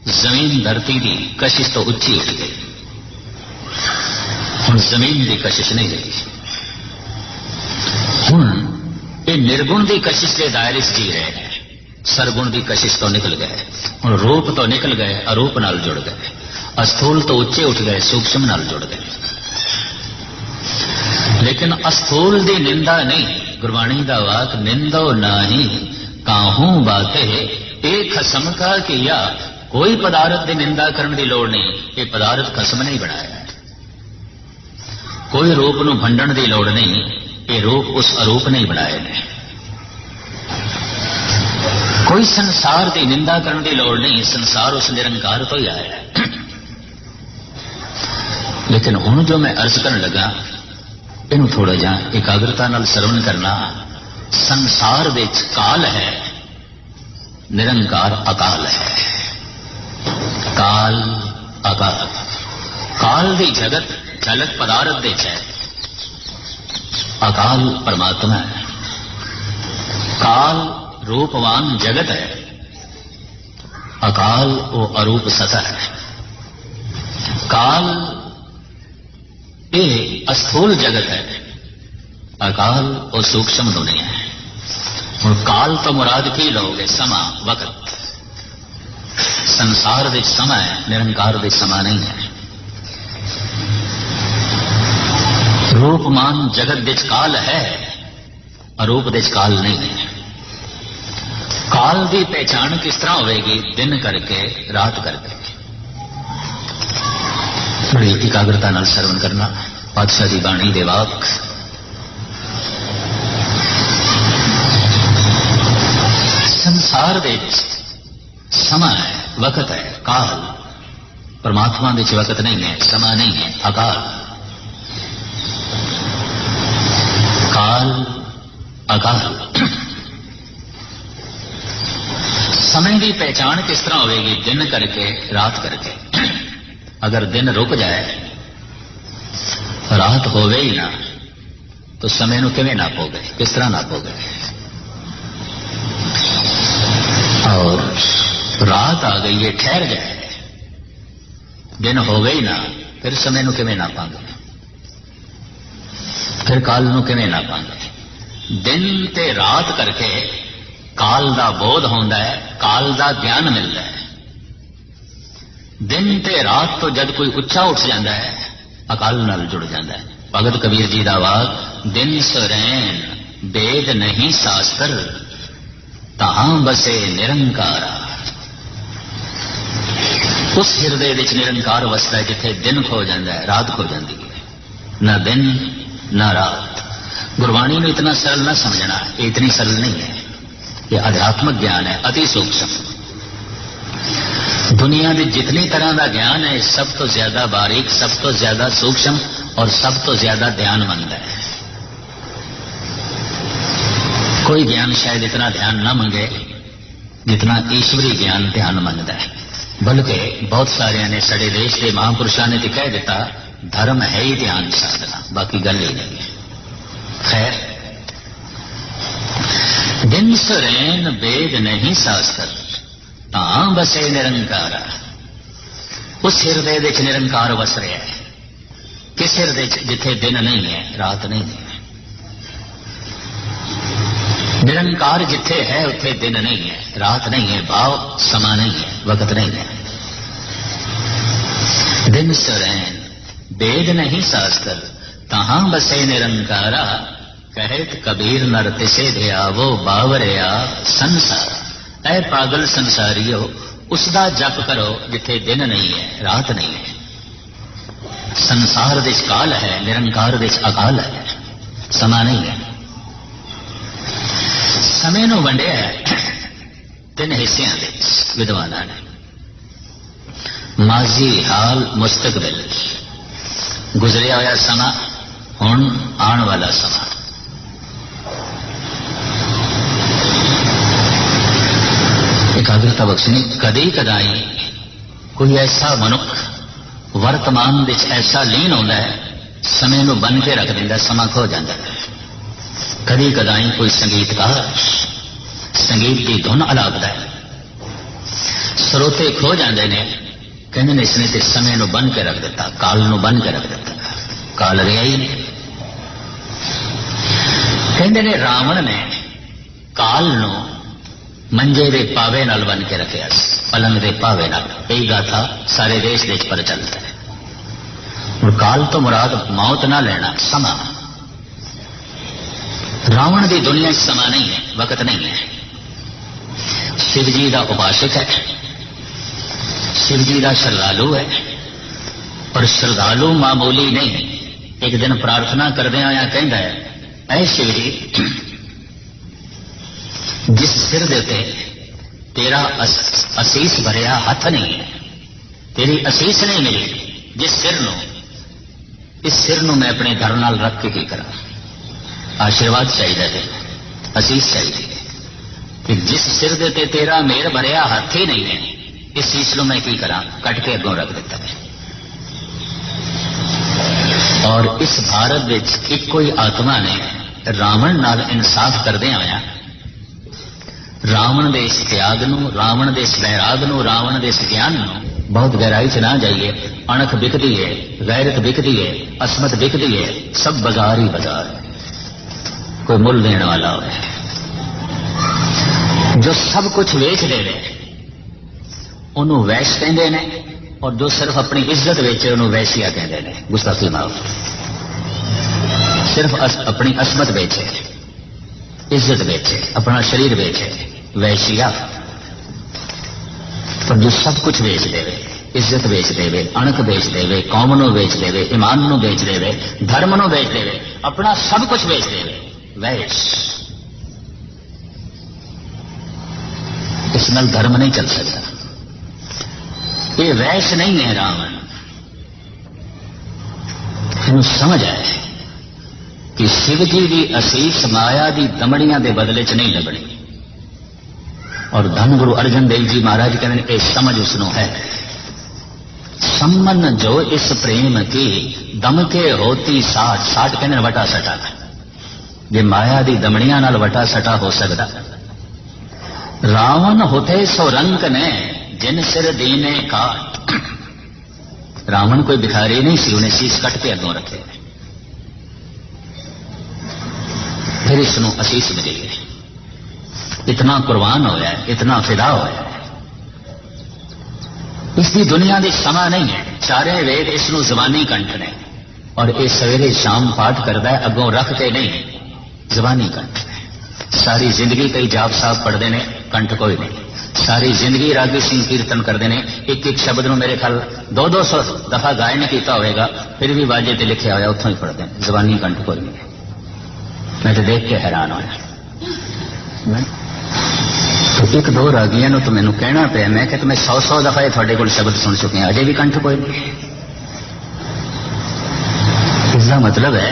जमीन धरती की कशिश तो उच्ची उठ गई, हुण जमीन की कशिश नहीं रही। हुण ये निर्गुण की कशिश के दायरे से जी रहे हैं, सरगुण की कशिश तो निकल गए, हुण रूप तो निकल गए, अरूप नाल जुड़ गए, अस्थूल तो उच्चे उठ गए, सूक्ष्म नाल जुड़ गए। लेकिन अस्थूल की निंदा नहीं, गुरबाणी का वाक निंदो नाही काहू बाते एक खसम का किया। कोई पदार्थ की निंदा करने की लोड़ नहीं, ये पदार्थ खसम नहीं बनाया। कोई रूप नूं भंडण की लोड़ नहीं, ये रूप उस अरूप नहीं बनाए ने। कोई संसार की निंदा करने की लोड़ नहीं, संसार उस निरंकार तो ही आया है। लेकिन हुण जो मैं अर्ज करन लगा, इनू थोड़ा जा एकाग्रता नाल श्रवण करना। संसार विच काल है, निरंकार अकाल है। काल अकाल, काल दी जगत झलक पदार्थ दे है, अकाल परमात्मा है। काल रूपवान जगत है, अकाल वो अरूप सतह है। काल ये अस्थूल जगत है, अकाल और सूक्ष्म दुनिया है। और काल तो मुराद की लोगे समा वक्त, संसार विच समा है, निरंकार विच समा नहीं है। रूपमान जगत विच काल है, अरूप विच काल नहीं है। काल की पहचान किस तरह होगी? दिन करके रात करके। थोड़ी एकाग्रता नाल श्रवण करना पातशाह की बाणी दे वाक। संसार विच समा है, वक्त है, काल। परमात्मा विच वक्त नहीं है, समा नहीं है, अकाल। काल अकाल। समय की पहचान किस तरह होगी? दिन करके रात करके। अगर दिन रुक जाए, रात होवे ही ना, तो समय नूं किवें नापोगे? किस तरह नापोगे? और रात आ गई है, ठहर जाए, दिन हो गई ना, फिर समय नूं किवें नापांगे? फिर काल नूं किवें नापांगे? दिन ते रात करके काल दा बोध होंदा है, काल दा ज्ञान मिलता है। दिन ते रात तो जब कोई उच्चा उठ जाता है, अकाल नाल जुड़ जाता है। भगत कबीर जी दा वाक, दिन सरैन वेद नहीं शास्त्र, तहां बसे निरंकारा। उस हिरदे विच निरंकार वसदा है जिथे दिन खो जाता है, रात खो जाती है, ना दिन ना रात। गुरबाणी में इतना सरल ना समझना, ये इतनी सरल नहीं है। ये आध्यात्मिक ज्ञान है, अति सूक्ष्म। दुनिया में जितनी तरह का ज्ञान है, सब तो ज्यादा बारीक, सब तो ज्यादा सूक्ष्म और सब तो ज्यादा ध्यानमंद है। कोई ज्ञान शायद इतना ध्यान ना मंगे जितना ईश्वरी ज्ञान ध्यानमंद है। बल्कि बहुत सारे ने साडे देश के महापुरुषों ने तो कह दिता, धर्म है ही ध्यान साधना, बाकी गल ही नहीं है। खैर, दिन सुरैन वेद नहीं शास्त्र, तां बसे निरंकारा। उस हिरदे विच निरंकार वस रहा है। किस हिरदे जिथे दिन नहीं है, रात नहीं है। निरंकार जिथे है उथे दिन नहीं है, रात नहीं है, भाव समा नहीं है, वक्त नहीं है। दिन सुरैन वेद नहीं शास्त्र, तहां बसे निरंकारा। कहत कबीर नर तिसे ध्यावो बावरिया संसार। ऐ पागल संसारियो, उसदा जप करो जिथे दिन नहीं है, रात नहीं है। संसार विच काल है, निरंकार विच अकाल है, समा नहीं है। समय नूं वंडिया है तीन हिस्सियां विच विद्वानां ने, माजी, हाल, मुस्तकबिल। गुजरिया होया समा, हुण आने वाला समा। एकाग्रता बख्शनी। कदी कदाई कोई ऐसा मनुख वर्तमान विच ऐसा लीन होता है, समय नूं बन के रख दिंदा, समा खो जाता है। कदी कदाई कोई संगीतकार संगीत की धुन अलापदा है, स्रोते खो जाते हैं, कहते ने इसने तो समय नूं बन के रख दिता, काल नूं बन के रख दिता, काल रहा ही नहीं। कहते ने रावण ने काल नूं मंजे दे पावे नाल बन के रखिया, पलंग दे पावे नाल। यही गाथा सारे देश देश पर चलता है। और काल तो मुराद मौत ना लेना, समा। रावण की दुनिया समा नहीं है, वक्त नहीं है। शिव जी का उपासक है, शिव जी का श्रद्धालु है, और श्रद्धालु मामूली नहीं। एक दिन प्रार्थना करदे आया कहता है, ऐ शिव जी, जिस सिर दे ते तेरा असीस भरिया हथ नहीं है, तेरी असीस नहीं मिली, जिस सिर नूं, इस सिर नूं मैं अपने घर नाल रख के की करा। आशीर्वाद चाहिए है, असीस चाहिए कि जिस सिर दे ते तेरा मेर भरिया हथ ही नहीं है, इस शीश नूं मैं की करा, कट के अगों रख दिता है। और इस भारत विच एक कोई आत्मा ने रावण नाल इंसाफ करदे आया, रावण दे इस त्याग नूं, रावण दे इस वैराग नूं, रावण दे इस ज्ञान नूं बहुत गहराई च ना जाइए। अणख बिकदी है, गैरत बिकदी है, असमत बिकदी है, सब बाजार ही बाजार है। कोई मुल देने वाला हो, जो सब कुछ वेच दे उन्होंने वैश कहते हैं, और जो सिर्फ अपनी इज्जत वेचे उन्होंने वैशिया कहते हैं। गुस्ताखी माफ। सिर्फ अपनी असमत बेचे, इज्जत बेचे, अपना शरीर बेचे, वैशिया। पर जो सब कुछ बेच देवे, इज्जत बेच देवे, अणख बेच देवे, कौम नूं बेच देवे, ईमान नूं बेच देवे, धर्म नूं बेच देवे, अपना सब कुछ बेच देवे, वैश। इस नाल धर्म नहीं चल सकता। ये वैश नहीं है रावण। इन्हूं समझ आए कि शिव जी की असीस माया की दमड़ियां के बदले च नहीं लभणी। और धन गुरु अर्जन देव जी महाराज कहते हैं, समझ उसनों है। सम्मन जो इस प्रेम की दम के होती साठ, साठ कहते वटा सटा। जे माया की दमड़ियां नाल वटा सटा हो सकता। रावण होते सो रंक ने जिन सिर दीने काट। रावण कोई भिखारी नहीं सी, उन्हें शीश कट के अगों रखे, फिर इसनों असीस मिली है। इतना कुर्बान होया है, इतना फिदा होया है। इसकी दुनिया की समा नहीं है। चारे वेद इसनों जबानी कंठ ने, और ये सवेरे शाम पाठ करता है, अगों रख के नहीं, जबानी कंठ। सारी जिंदगी कई जाप साहब पढ़ते हैं, कंठ कोई नहीं। सारी जिंदगी रागी सिंह कीर्तन करते हैं, एक एक शब्द में मेरे ख्याल 200 दफा गायन किया होगा, फिर भी बाजे ते लिखा होया उतों ही पढ़ते हैं, जबानी कंठ कोई नहीं। मैं तो देख के हैरान होया। तो एक दो रागियां तो मैनू कहना पाया, मैं कि मैं 100 दफा ये थोड़े को शब्द सुन चुके हैं, अजे भी कंठ कोई नहीं। इसका मतलब है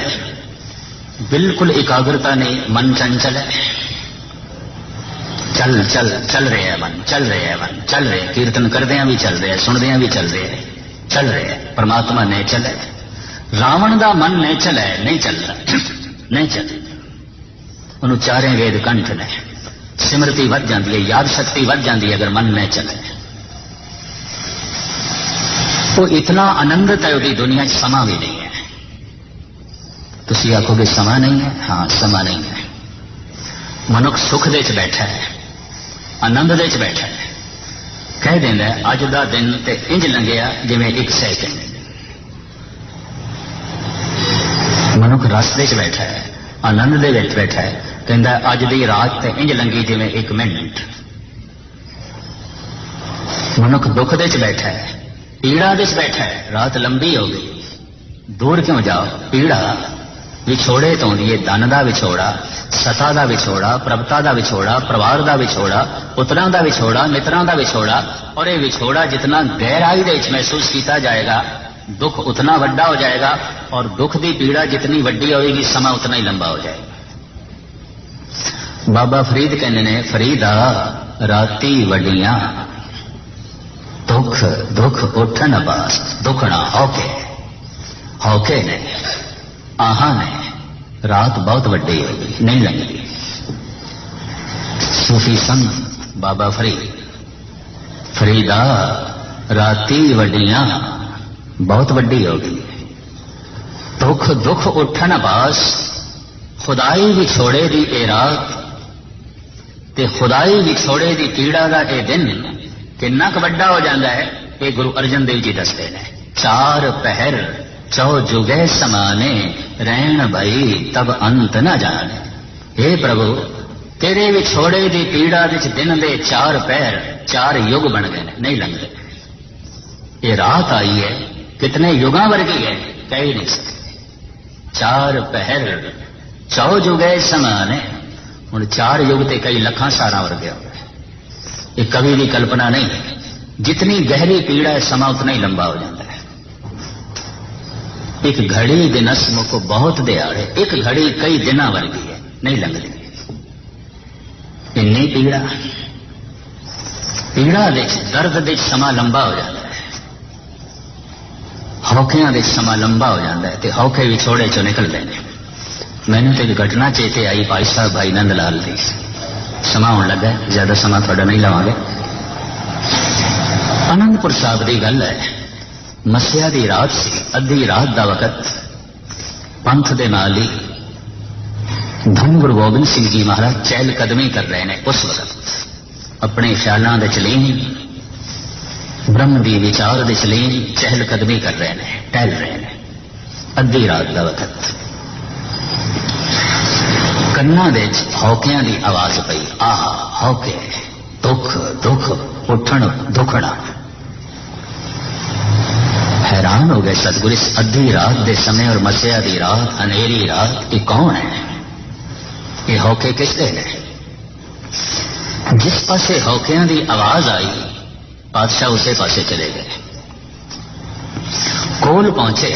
बिल्कुल एकाग्रता नहीं, मन चंचल है, चल चल चल रहे हैं मन, चल रहे हैं मन, चल रहे, कीर्तन करदे भी चल रहे, सुनदे भी चल रहे, चल रहे। परमात्मा ने चल है, रावण का मन नहीं चल है, नहीं चल रहा, नहीं चल। उन्होंने चारे वेद कंठ ने, सिमरती वध जाती है, याद शक्ति वध जाती है अगर मन नहीं चले। तो इतना आनंदित है उसकी दुनिया समा भी नहीं है। तुसी आखोगे समा नहीं है, हाँ समा नहीं है। मनुख सुख दे च बैठा है, आनंद दे च बैठा है, कह देंदा है अज दा दिन ते इंज लंघिया जिवें एक सेकंड। मनुख रस दे च बैठा है, आनंद दे विच बैठा है, कहंदा अज दी रात ते इंज लंघी जिवें एक मिनट। मनुख दुख दे च बैठा है, पीड़ा दे च बैठा है, रात लंबी हो गई, दूर क्यों जाओ, पीड़ा विछोड़े तो होंदी है, धन का विछोड़ा, सता का विछोड़ा, प्रभुता का विछोड़ा, परिवार का विछोड़ा, पुत्रां का विछोड़ा, मित्रां का विछोड़ा। और ये विछोड़ा जितना गहराई दे महसूस किया जाएगा, दुख उतना वड्डा हो जाएगा, और दुख की पीड़ा जितनी वड्डी होगी, समा उतना ही लंबा हो जाएगा। बाबा फरीद कहने ने, फरीदा राती वड्डियां दुख दुख उठन बास, दुखना हौके, हौके ने आहा ने, रात बहुत वड्डी होगी, नहीं लंघती। सूफी संत बाबा फरीद, फरीदा राती वड्डियां बहुत वड्डी होगी, दुख दुख उठन बास, खुदाई विछोड़े दी ए रात ते खुदाई विछोड़े दी पीड़ा का यह दिन किन्ना क वड्डा हो जाता है। ये गुरु अर्जन देव जी दसते हैं, चार पहर चौ जुगे समाने, रहन भई तब अंत न जाने। हे प्रभु तेरे विछोड़े दी पीड़ा विच दिन दे चार पहर, चार युग बन गए, नहीं लंघते। ये रात आई है, कितने युगां वर्गी है, कह ही नहीं सकते। चार पहर चौ जुगे समाने, हुण चार युग ते कई लखां सारा वर्गे हो गए। ये कवि की कल्पना नहीं, जितनी गहरी पीड़ा है समा उतना ही लंबा हो जाता है। एक घड़ी दिनस मुको बहुत दिहाड़े, एक घड़ी कई दिना वर्गी है, नहीं लंघती। इन्नी पीड़ा, पीड़ा दे दर्द दे समा लंबा हो जाता है, हौखियां दे समा लंबा हो जाता है, ते हौखे विछोड़े चो निकलते हैं। मैंने तो एक घटना चेते आई, भाई साहब भाई नंद लाल दी। समा होने लगा, ज्यादा समा थोड़ा नहीं लवांगे। आनंदपुर साहब की गल है, मसिया की रात सी, अद्धी रात का वकत, पंथ दे नाल ही धन गुरु गोबिंद सिंह जी महाराज चहल कदमी कर रहे हैं। उस वक्त अपने ख्यालों के चलीन, ब्रह्म की विचार के चलीन चहल कदमी कर रहे हैं, टहल रहे हैं, अद्धी रात का वकत। कन्ना दे हौकियां की आवाज पई, आह हौके, दुख दुख उठन दुखना। हैरान हो गए सतगुरु, इस अद्धी रात के समय और मसिया की रात, अनेरी रात, ये कौन है, ये हौके किसदे ने? जिस पासे हौकियां की आवाज आई, पातशाह उसे पासे चले गए। कोल पहुंचे,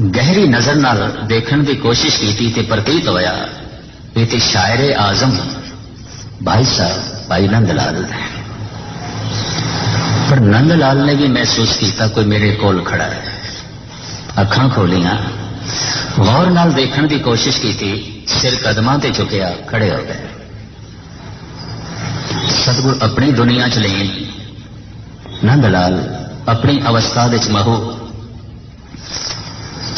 गहरी नजर नाल देखने की कोशिश की ते प्रतीत होया ये ते शायरे आजम भाई साहब भाई नंदलाल है। पर नंदलाल ने भी महसूस किया कोई मेरे कोल खड़ा है। अखां खोलियां, गौर नाल देखने की कोशिश की थी, सिर कदमां ते झुकिया, खड़े हो गए। सतगुरु अपनी दुनिया च लीन, नंदलाल अपनी अवस्था दे महू।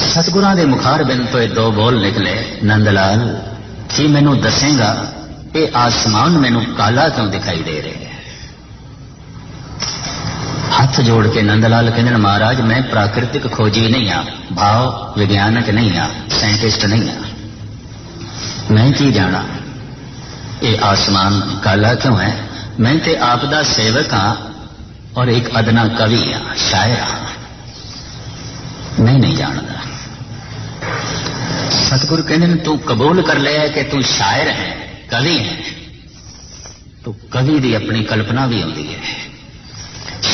सतगुरां दे मुखार बिन तो दो बोल निकले, नंदलाल की मैनू दसेगा ये आसमान मैनू काला क्यों दिखाई दे रहे है? हाथ जोड़ के नंदलाल कहने, महाराज मैं प्राकृतिक खोजी नहीं हाँ, भाव विज्ञानक नहीं हाँ, साइंटिस्ट नहीं हाँ, मैं की जाना ये आसमान काला क्यों है? मैं ते आपदा सेवक हाँ और एक अदना कवि हाँ, शायर हाँ, मैं नहीं जानता। सतगुरु कहने तू कबूल कर लिया कि तू शायर है, कवि है, तो कवि की अपनी कल्पना भी आती है,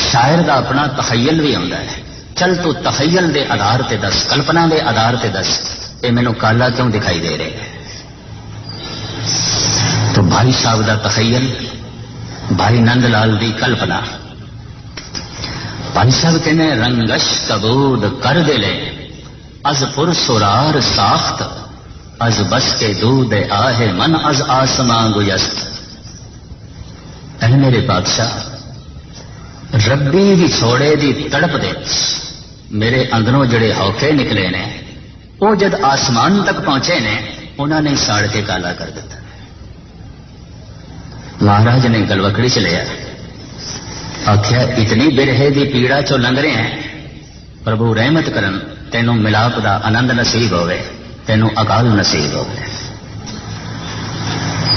शायर का अपना तखयल भी आता है। चल तू तखयल के आधार से दस, कल्पना के आधार से दस, ये मैनू काला क्यों दिखाई दे रहे? तो भाई साहब का तखयल, भाई नंदलाल की कल्पना। भाई साहब कहने रंगश कबूद कर दिले अज पुरसुरार साख्त, अज बस के दूध आहे मन अज आसमां गुयस्त। ऐ मेरे बादशाह, रब्बी दी छोड़े दी तड़प दे मेरे अंदरों जड़े हौके निकले ने, वो जद आसमान तक पहुंचे ने, उन्होंने साड़ के काला कर दिता। महाराज ने गलवकड़ी च लिया, आख्या इतनी बिरहे दी पीड़ा चो लंघ रहे हैं, प्रभु रहमत करन, तेनों मिलाप दा आनंद नसीब होवे, तेनों अकाल नसीब होवे।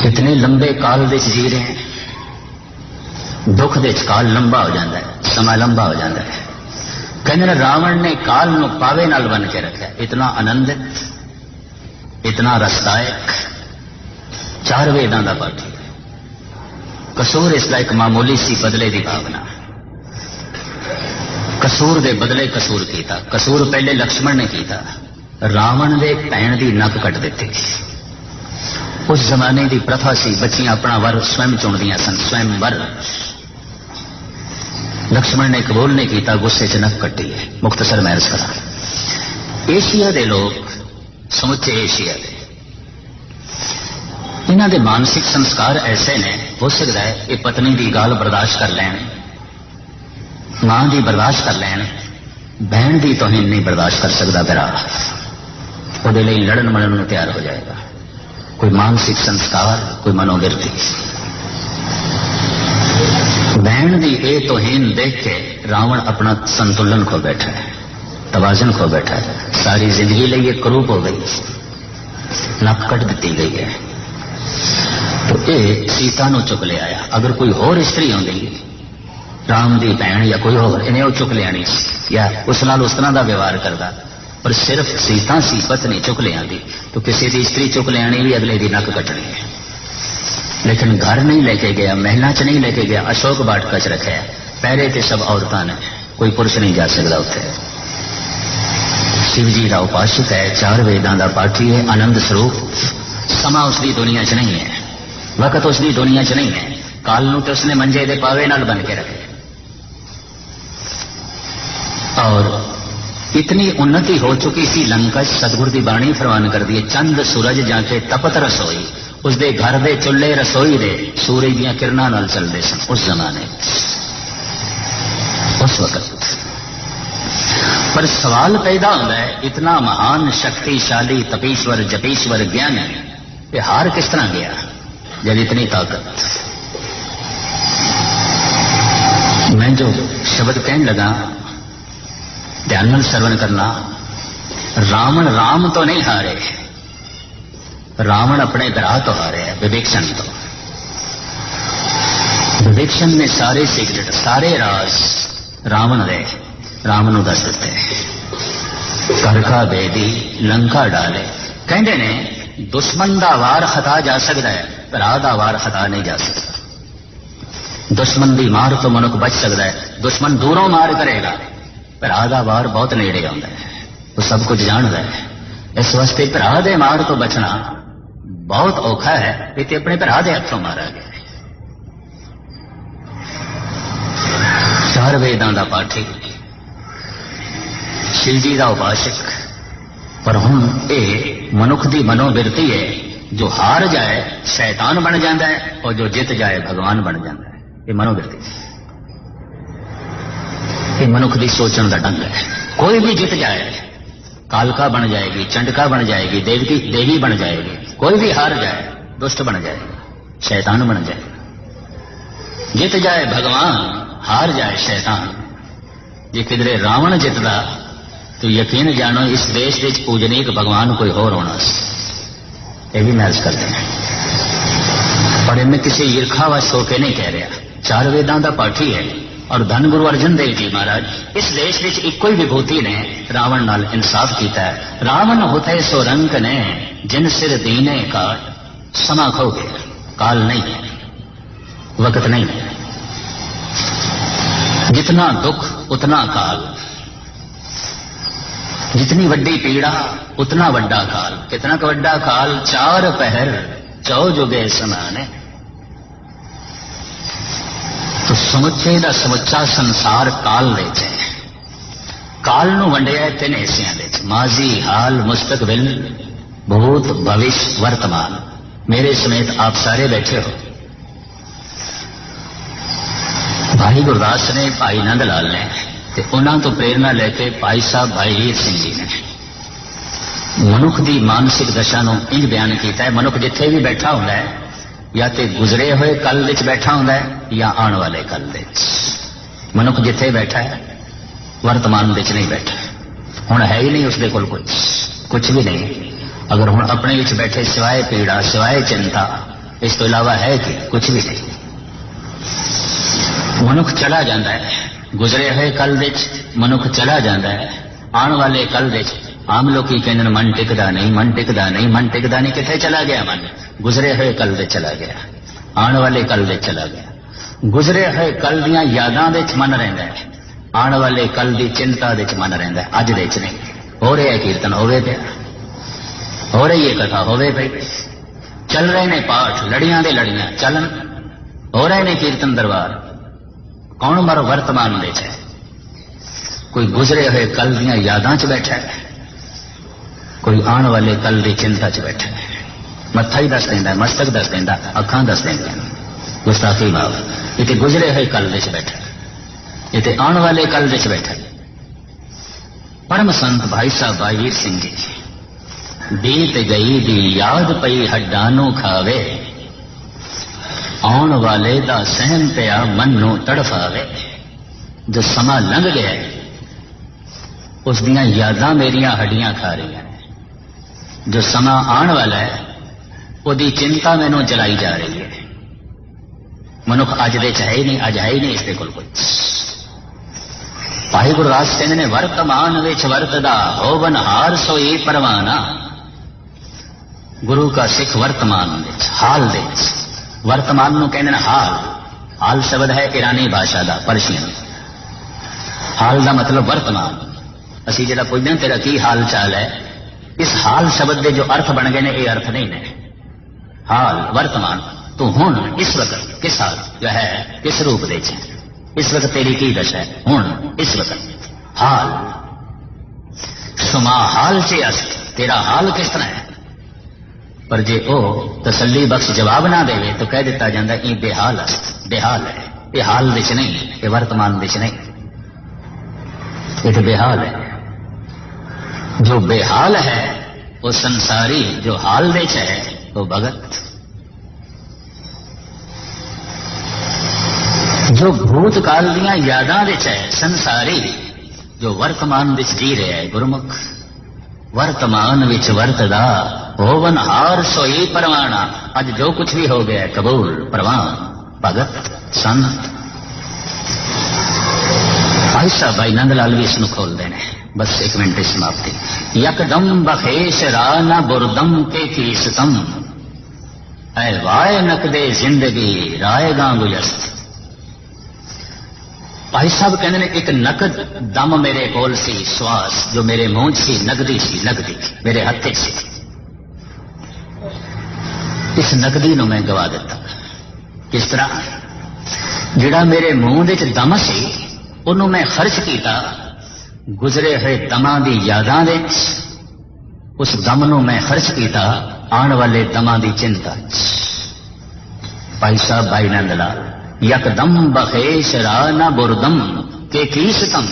इतने लंबे काल दे जी रहे हैं, दुख दे काल लंबा हो जाता है, समा लंबा हो जाता है। कहने रावण ने काल नू पावे नाल बन के रखा, इतना आनंदित, इतना रसदायक, 4 वेदां दा पाठी। कसूर इसका एक मामूली सी बदले की भावना, कसूर दे बदले कसूर कीता। कसूर पहले लक्ष्मण ने कीता, रावण दे भैन की नक कट दी। उस जमाने की प्रथा सी, बच्चियां अपना वर स्वयं चुनदियां सन, स्वयं वर। लक्ष्मण ने कबूल नहीं किया, गुस्से च नक कट्टी है। मुख्तसर मैं अर्ज करा, एशिया के लोग, समुचे एशिया के, इन्हां दे मानसिक संस्कार ऐसे ने, हो सकता है ये पत्नी की गाल बर्दाश्त कर लैन, मां की बर्दाश्त कर लैन, बहन की तौहीन नहीं बर्दाश्त कर सकता, भरा उहदे लई लड़न मलन नूं तैयार हो जाएगा। कोई मानसिक संस्कार, कोई मनोवृत्ति। बहन की ये तौहीन देख के रावण अपना संतुलन खो बैठा है, तवाजन खो बैठा है, सारी जिंदगी लिए ये करूप हो गई, नक कट दी गई है। तो ये सीता नू चुक ले आया। अगर कोई होर स्त्री होंदी, राम की भैन या कोई होर, इन्हें चुक लियानी या उस नाल उस तरह का व्यवहार करता, पर सिर्फ सीता सी पत्नी चुक ले आती, तो किसी की स्त्री चुक ले आनी भी अगले की नक कटनी है। लेकिन घर नहीं लेके गया, महलों च नहीं लेके गया, अशोक बाट कच रखे, पहरे ते सब औरतां ने, कोई पुरुष नहीं जा सकता उत्थे। शिव जी का उपासक है, 4 वेदां का पाठी है, आनंद स्वरूप। समा उसकी दुनिया च नहीं है, वक्त उसकी दुनिया च नहीं है, काल नूं ते उसने मंजे दे पावे नाल बन के रखे। और इतनी उन्नति हो चुकी सी लंका, सतगुरु की बाणी फरमान कर दी, चंद सूरज जाके तपत रसोई, उसके घर दे चुल्हे रसोई दे सूरज दियां किरणां नाल चलदे सन उस जमाने, उस वक्त। पर सवाल पैदा होता है, इतना महान शक्तिशाली तपीश्वर जपीश्वर ज्ञानी, ये हार किस तरह गया जब इतनी ताकत? मैं जो शब्द कहने लगा, ध्यान श्रवण करना, रावण राम तो नहीं हारे, रावण अपने ग्राह तो हारे है, विवेक्षण तो। विवेक्षण ने सारे सीक्रेट, सारे राज रावण दे राम नूं दस दिते। करका बेदी लंका डाले, कहते ने दुश्मन का वार खता जा सकता है, भरा का वार खता नहीं जा सकता। दुश्मन की मार तो मनुख बच सकता है, दुश्मन दूरों मार करेगा, भरा का वार बहुत नेड़े आता है, वो सब कुछ जानता है। इस वास्ते भरा दे मार तो बचना बहुत औखा है, ये अपने भरा दे हथों मारा गया। 4 वेदां दा पाठी, शिव जी का उपासक, पर हुण ये मनुख की मनोवृत्ति है, जो हार जाए शैतान बन जाता है और जो जित जाए भगवान बन जाता है। ये मनोवृत्ति, ये मनुख की सोचने का ढंग है। कोई भी जित जाए, कालका बन जाएगी, चंडका बन जाएगी, देवी बन जाएगी। कोई भी हार जाए दुष्ट बन जाएगा, शैतान बन जाएगा। जित जाए भगवान, हार जाए शैतान। जे किधरे रावण जितदा तो यकीन जानो इस देश के पूजनीक भगवान कोई होर होना। ये भी महज करते हैं। और इनमें किसी ईर्खावश होके नहीं कह रहा, 4 वेदां दा पाठी है। और धन गुरु अर्जन देव जी महाराज इस देश विच इक्को ही विभूति ने रावण नाल इंसाफ किया है। रावण होते सो रंक ने जिन सिर दीने काट। समा खो गया, काल नहीं है, वक्त नहीं है। जितना दुख उतना काल, जितनी वड्डी पीड़ा उतना वड्डा काल। कितना का वड्डा काल? 4 पहर 4 जुगे समाने। तो समुचे दा समुचा संसार काल विच है। काल नूं वंडिया 3 हिस्सियां विच, माजी, हाल, मुस्तकबिल, भूत, भविष्य, वर्तमान। मेरे समेत आप सारे बैठे हो। भाई गुरदास ने, भाई नंद लाल ने ते उन्हां तो प्रेरणा लेके भाई साहब भाई वीर सिंह जी ने मनुख की मानसिक दशा नूं इंज बयान किया है। मनुख जिथे भी बैठा हुंदा है या तो गुजरे हुए कल विच बैठा होंदा है या आने वाले कल विच। मनुख जिथे बैठा है वर्तमान विच नहीं बैठा। हुण है ही नहीं उसदे कोल कुछ भी नहीं। अगर हुण अपने विच बैठे सिवाय पीड़ा सिवाय चिंता इस तो इलावा है कि कुछ भी नहीं। मनुख चला जाता है गुजरे हुए कल विच, मनुख चला जाता है आने वाले कल विच। आम लोग कहते मन टिकदा नहीं, मन टिकदा नहीं, मन टिकदा नहीं। किथे चला गया मन? गुजरे हुए कल विच चला गया, आने वाले कल विच चला गया। गुजरे हुए कल दियां यादां विच मन रहिंदा है, आने वाले कल दी चिंता विच मन रहिंदा है। अज दे च नहीं। हो रहा है कीर्तन होवे पिया, हो रही है कथा होवे पई, चल रहे ने पाठ लड़ियां दे लड़ियां चलन, हो रहे ने कीर्तन दरबार। कौन मर वर्तमान विच है? कोई गुजरे हुए कल दियां यादां च बैठा है, कोई आने वाले कल की चिंता च बैठा है। मत्था ही दस देंदा, मस्तक दस देंदा, अखां दस देंदा। गुस्ताखी माफ। ये गुजरे हुए कल विच बैठा, ये आने वाले कल विच बैठा। परम संत भाई साहब भाई वीर सिंह जी, बीत गई दी याद पई हड्डां नूं खावे, आने वाले दा सहन पिया मन नूं तड़फावे। जो समा लंघ गया उस दियां यादां मेरियां हड्डियां खा रही हैं। जो समा आने वाला है उसकी चिंता मैनू जलाई जा रही है। मनुख अज दे है ही नहीं, अज है ही नहीं इसके कोल कुछ। भाई गुरदास कहते ने वर्तमान विच वरतदा होवन हार सोई परवाना। गुरु का सिख वर्तमान विच हाल विच, वर्तमान नूं कहंदे ने हाल। हाल शब्द है ईरानी भाषा का, पर्शियन। हाल का मतलब वर्तमान। असी जिहड़ा पुछदे हां तेरा की हाल चाल है, इस हाल शब्द के जो अर्थ बन गए ने ये अर्थ नहीं ने। हाल वर्तमान, तू हुण इस वक्त किस हाल जो है, किस रूप दे च, इस वक्त तेरी की दशा है, हुण इस वक्त हाल। सुमा हाल चे अस, तेरा हाल किस तरह है? पर जे ओ तसल्ली बख्श जवाब ना देवे तो कह दिता जाता ये बेहाल अस, बेहाल है। ये हाल विच नहीं, ये वर्तमान विच नहीं, ये तो बेहाल है। जो बेहाल है वो संसारी, जो हाल विच है वो भगत। जो भूतकाल दियां यादां विच है संसारी, जो वर्तमान विच जी रहा है गुरमुख। वर्तमान विच वरतदा होवन हार सोई परवाना। अज जो कुछ भी हो गया कबूल परवान भगत संत। भाई साहब भाई नंद लाल भी इसनों खोलते हैं। बस 1 मिनट की समाप्ति। यकदम बखेश रा न बुरदम के कीसतम, ऐ वाय नकदे जिंदगी रायगा गुजस्त। भाई साहब कहते हैं एक नकद दम मेरे कोल सी, श्वास जो मेरे मुंह सी, नगदी सी, नगदी मेरे हथे सी। इस नगदी नूं मैं गवा दिता। किस तरह? जिहड़ा मेरे मुंह दे च दम सी उन्होंने मैं खर्च किया गुजरे हुए दमां दी यादां विच। उस दम नूं मैं खर्च किया आने वाले दमां दी चिंता च। भाई साहब भाई नंद लाल, यकदम बखेश रा न बुरदम के कीसतम,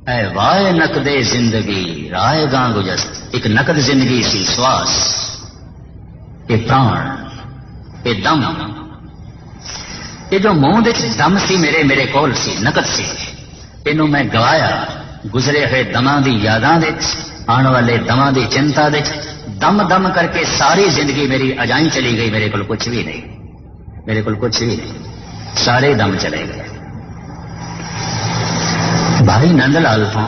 ऐ वाय नकदे जिंदगी रायगा गुजस्त। एक नकद जिंदगी सी, श्वास, ये प्राण, ये दम। ये जो मुंह दे दम सी मेरे कोल सी, नकद सी, इनू मैं गवाया गुजरे हुए दमां दी यादां विच, आने वाले दमां दी चिंता विच। दम दम करके सारी जिंदगी मेरी अजाई चली गई, मेरे कोल कुछ भी नहीं। मेरे को कुछ भी नहीं, सारे दम चले गए। भाई नंदलाल तो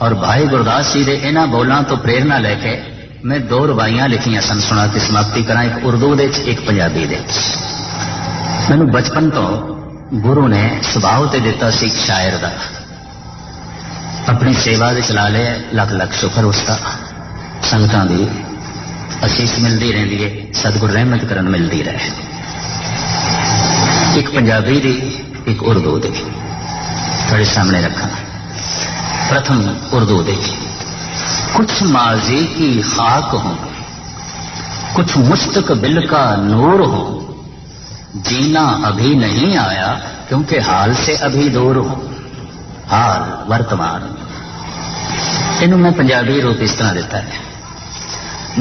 और भाई गुरदास जी के इन्हां बोलों तो प्रेरणा लैके मैं 2 रवाइयां लिखियां सन, सुना के समाप्ति करा, एक उर्दू दे एक पंजाबी दे। मैनू बचपन तो गुरु ने सुभाव ते दिता सी शायर का, अपनी सेवा दे चला लिया, लख लख शुक्र उसका। संगतां दी असीस मिलती रही है, सतगुर रहमत करन मिलती रहे। एक पंजाबी दी एक उर्दू दी थोड़े सामने रखा। प्रथम उर्दू दी। कुछ माजी की खाक हो, कुछ मुस्तकबिल का नूर हो, जीना अभी नहीं आया क्योंकि हाल से अभी दूर हो। हाल वर्तमान, इनू मैं पंजाबी रूप इस तरह दिता है।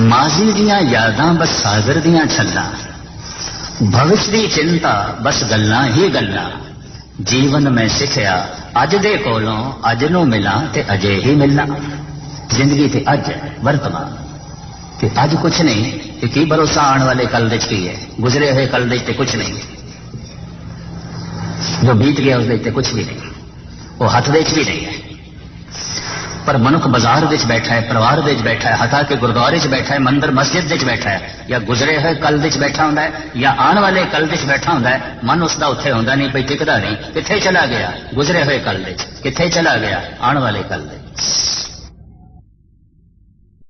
माजी दियां यादां बस सागर दियां छल्लां, भविष्य दी चिंता बस गल्लां ही गल्लां। जीवन में सिखिया अज दे कोलों अज नू मिलां ते अजे ही मिलना। जिंदगी ते अज वर्तमान ते अज कुछ नहीं ते की भरोसा आने वाले कल दे की है। गुजरे हुए कल दे कुछ नहीं, जो बीत गया उस दे कुछ भी नहीं, वो हथ दे भी नहीं है। पर मनुख बाजार विच बैठा है, परिवार विच बैठा है, हटा के गुरुद्वारे च बैठा है, मंदिर मस्जिद विच बैठा है, या गुजरे हुए कल विच बैठा होंदा है या आने वाले कल विच बैठा होंदा है। मन उसका उत्थे होंदा नहीं, भाई टिकदा नहीं, किथे चला गया गुजरे हुए कल विच, किथे चला गया आने वाले कल विच।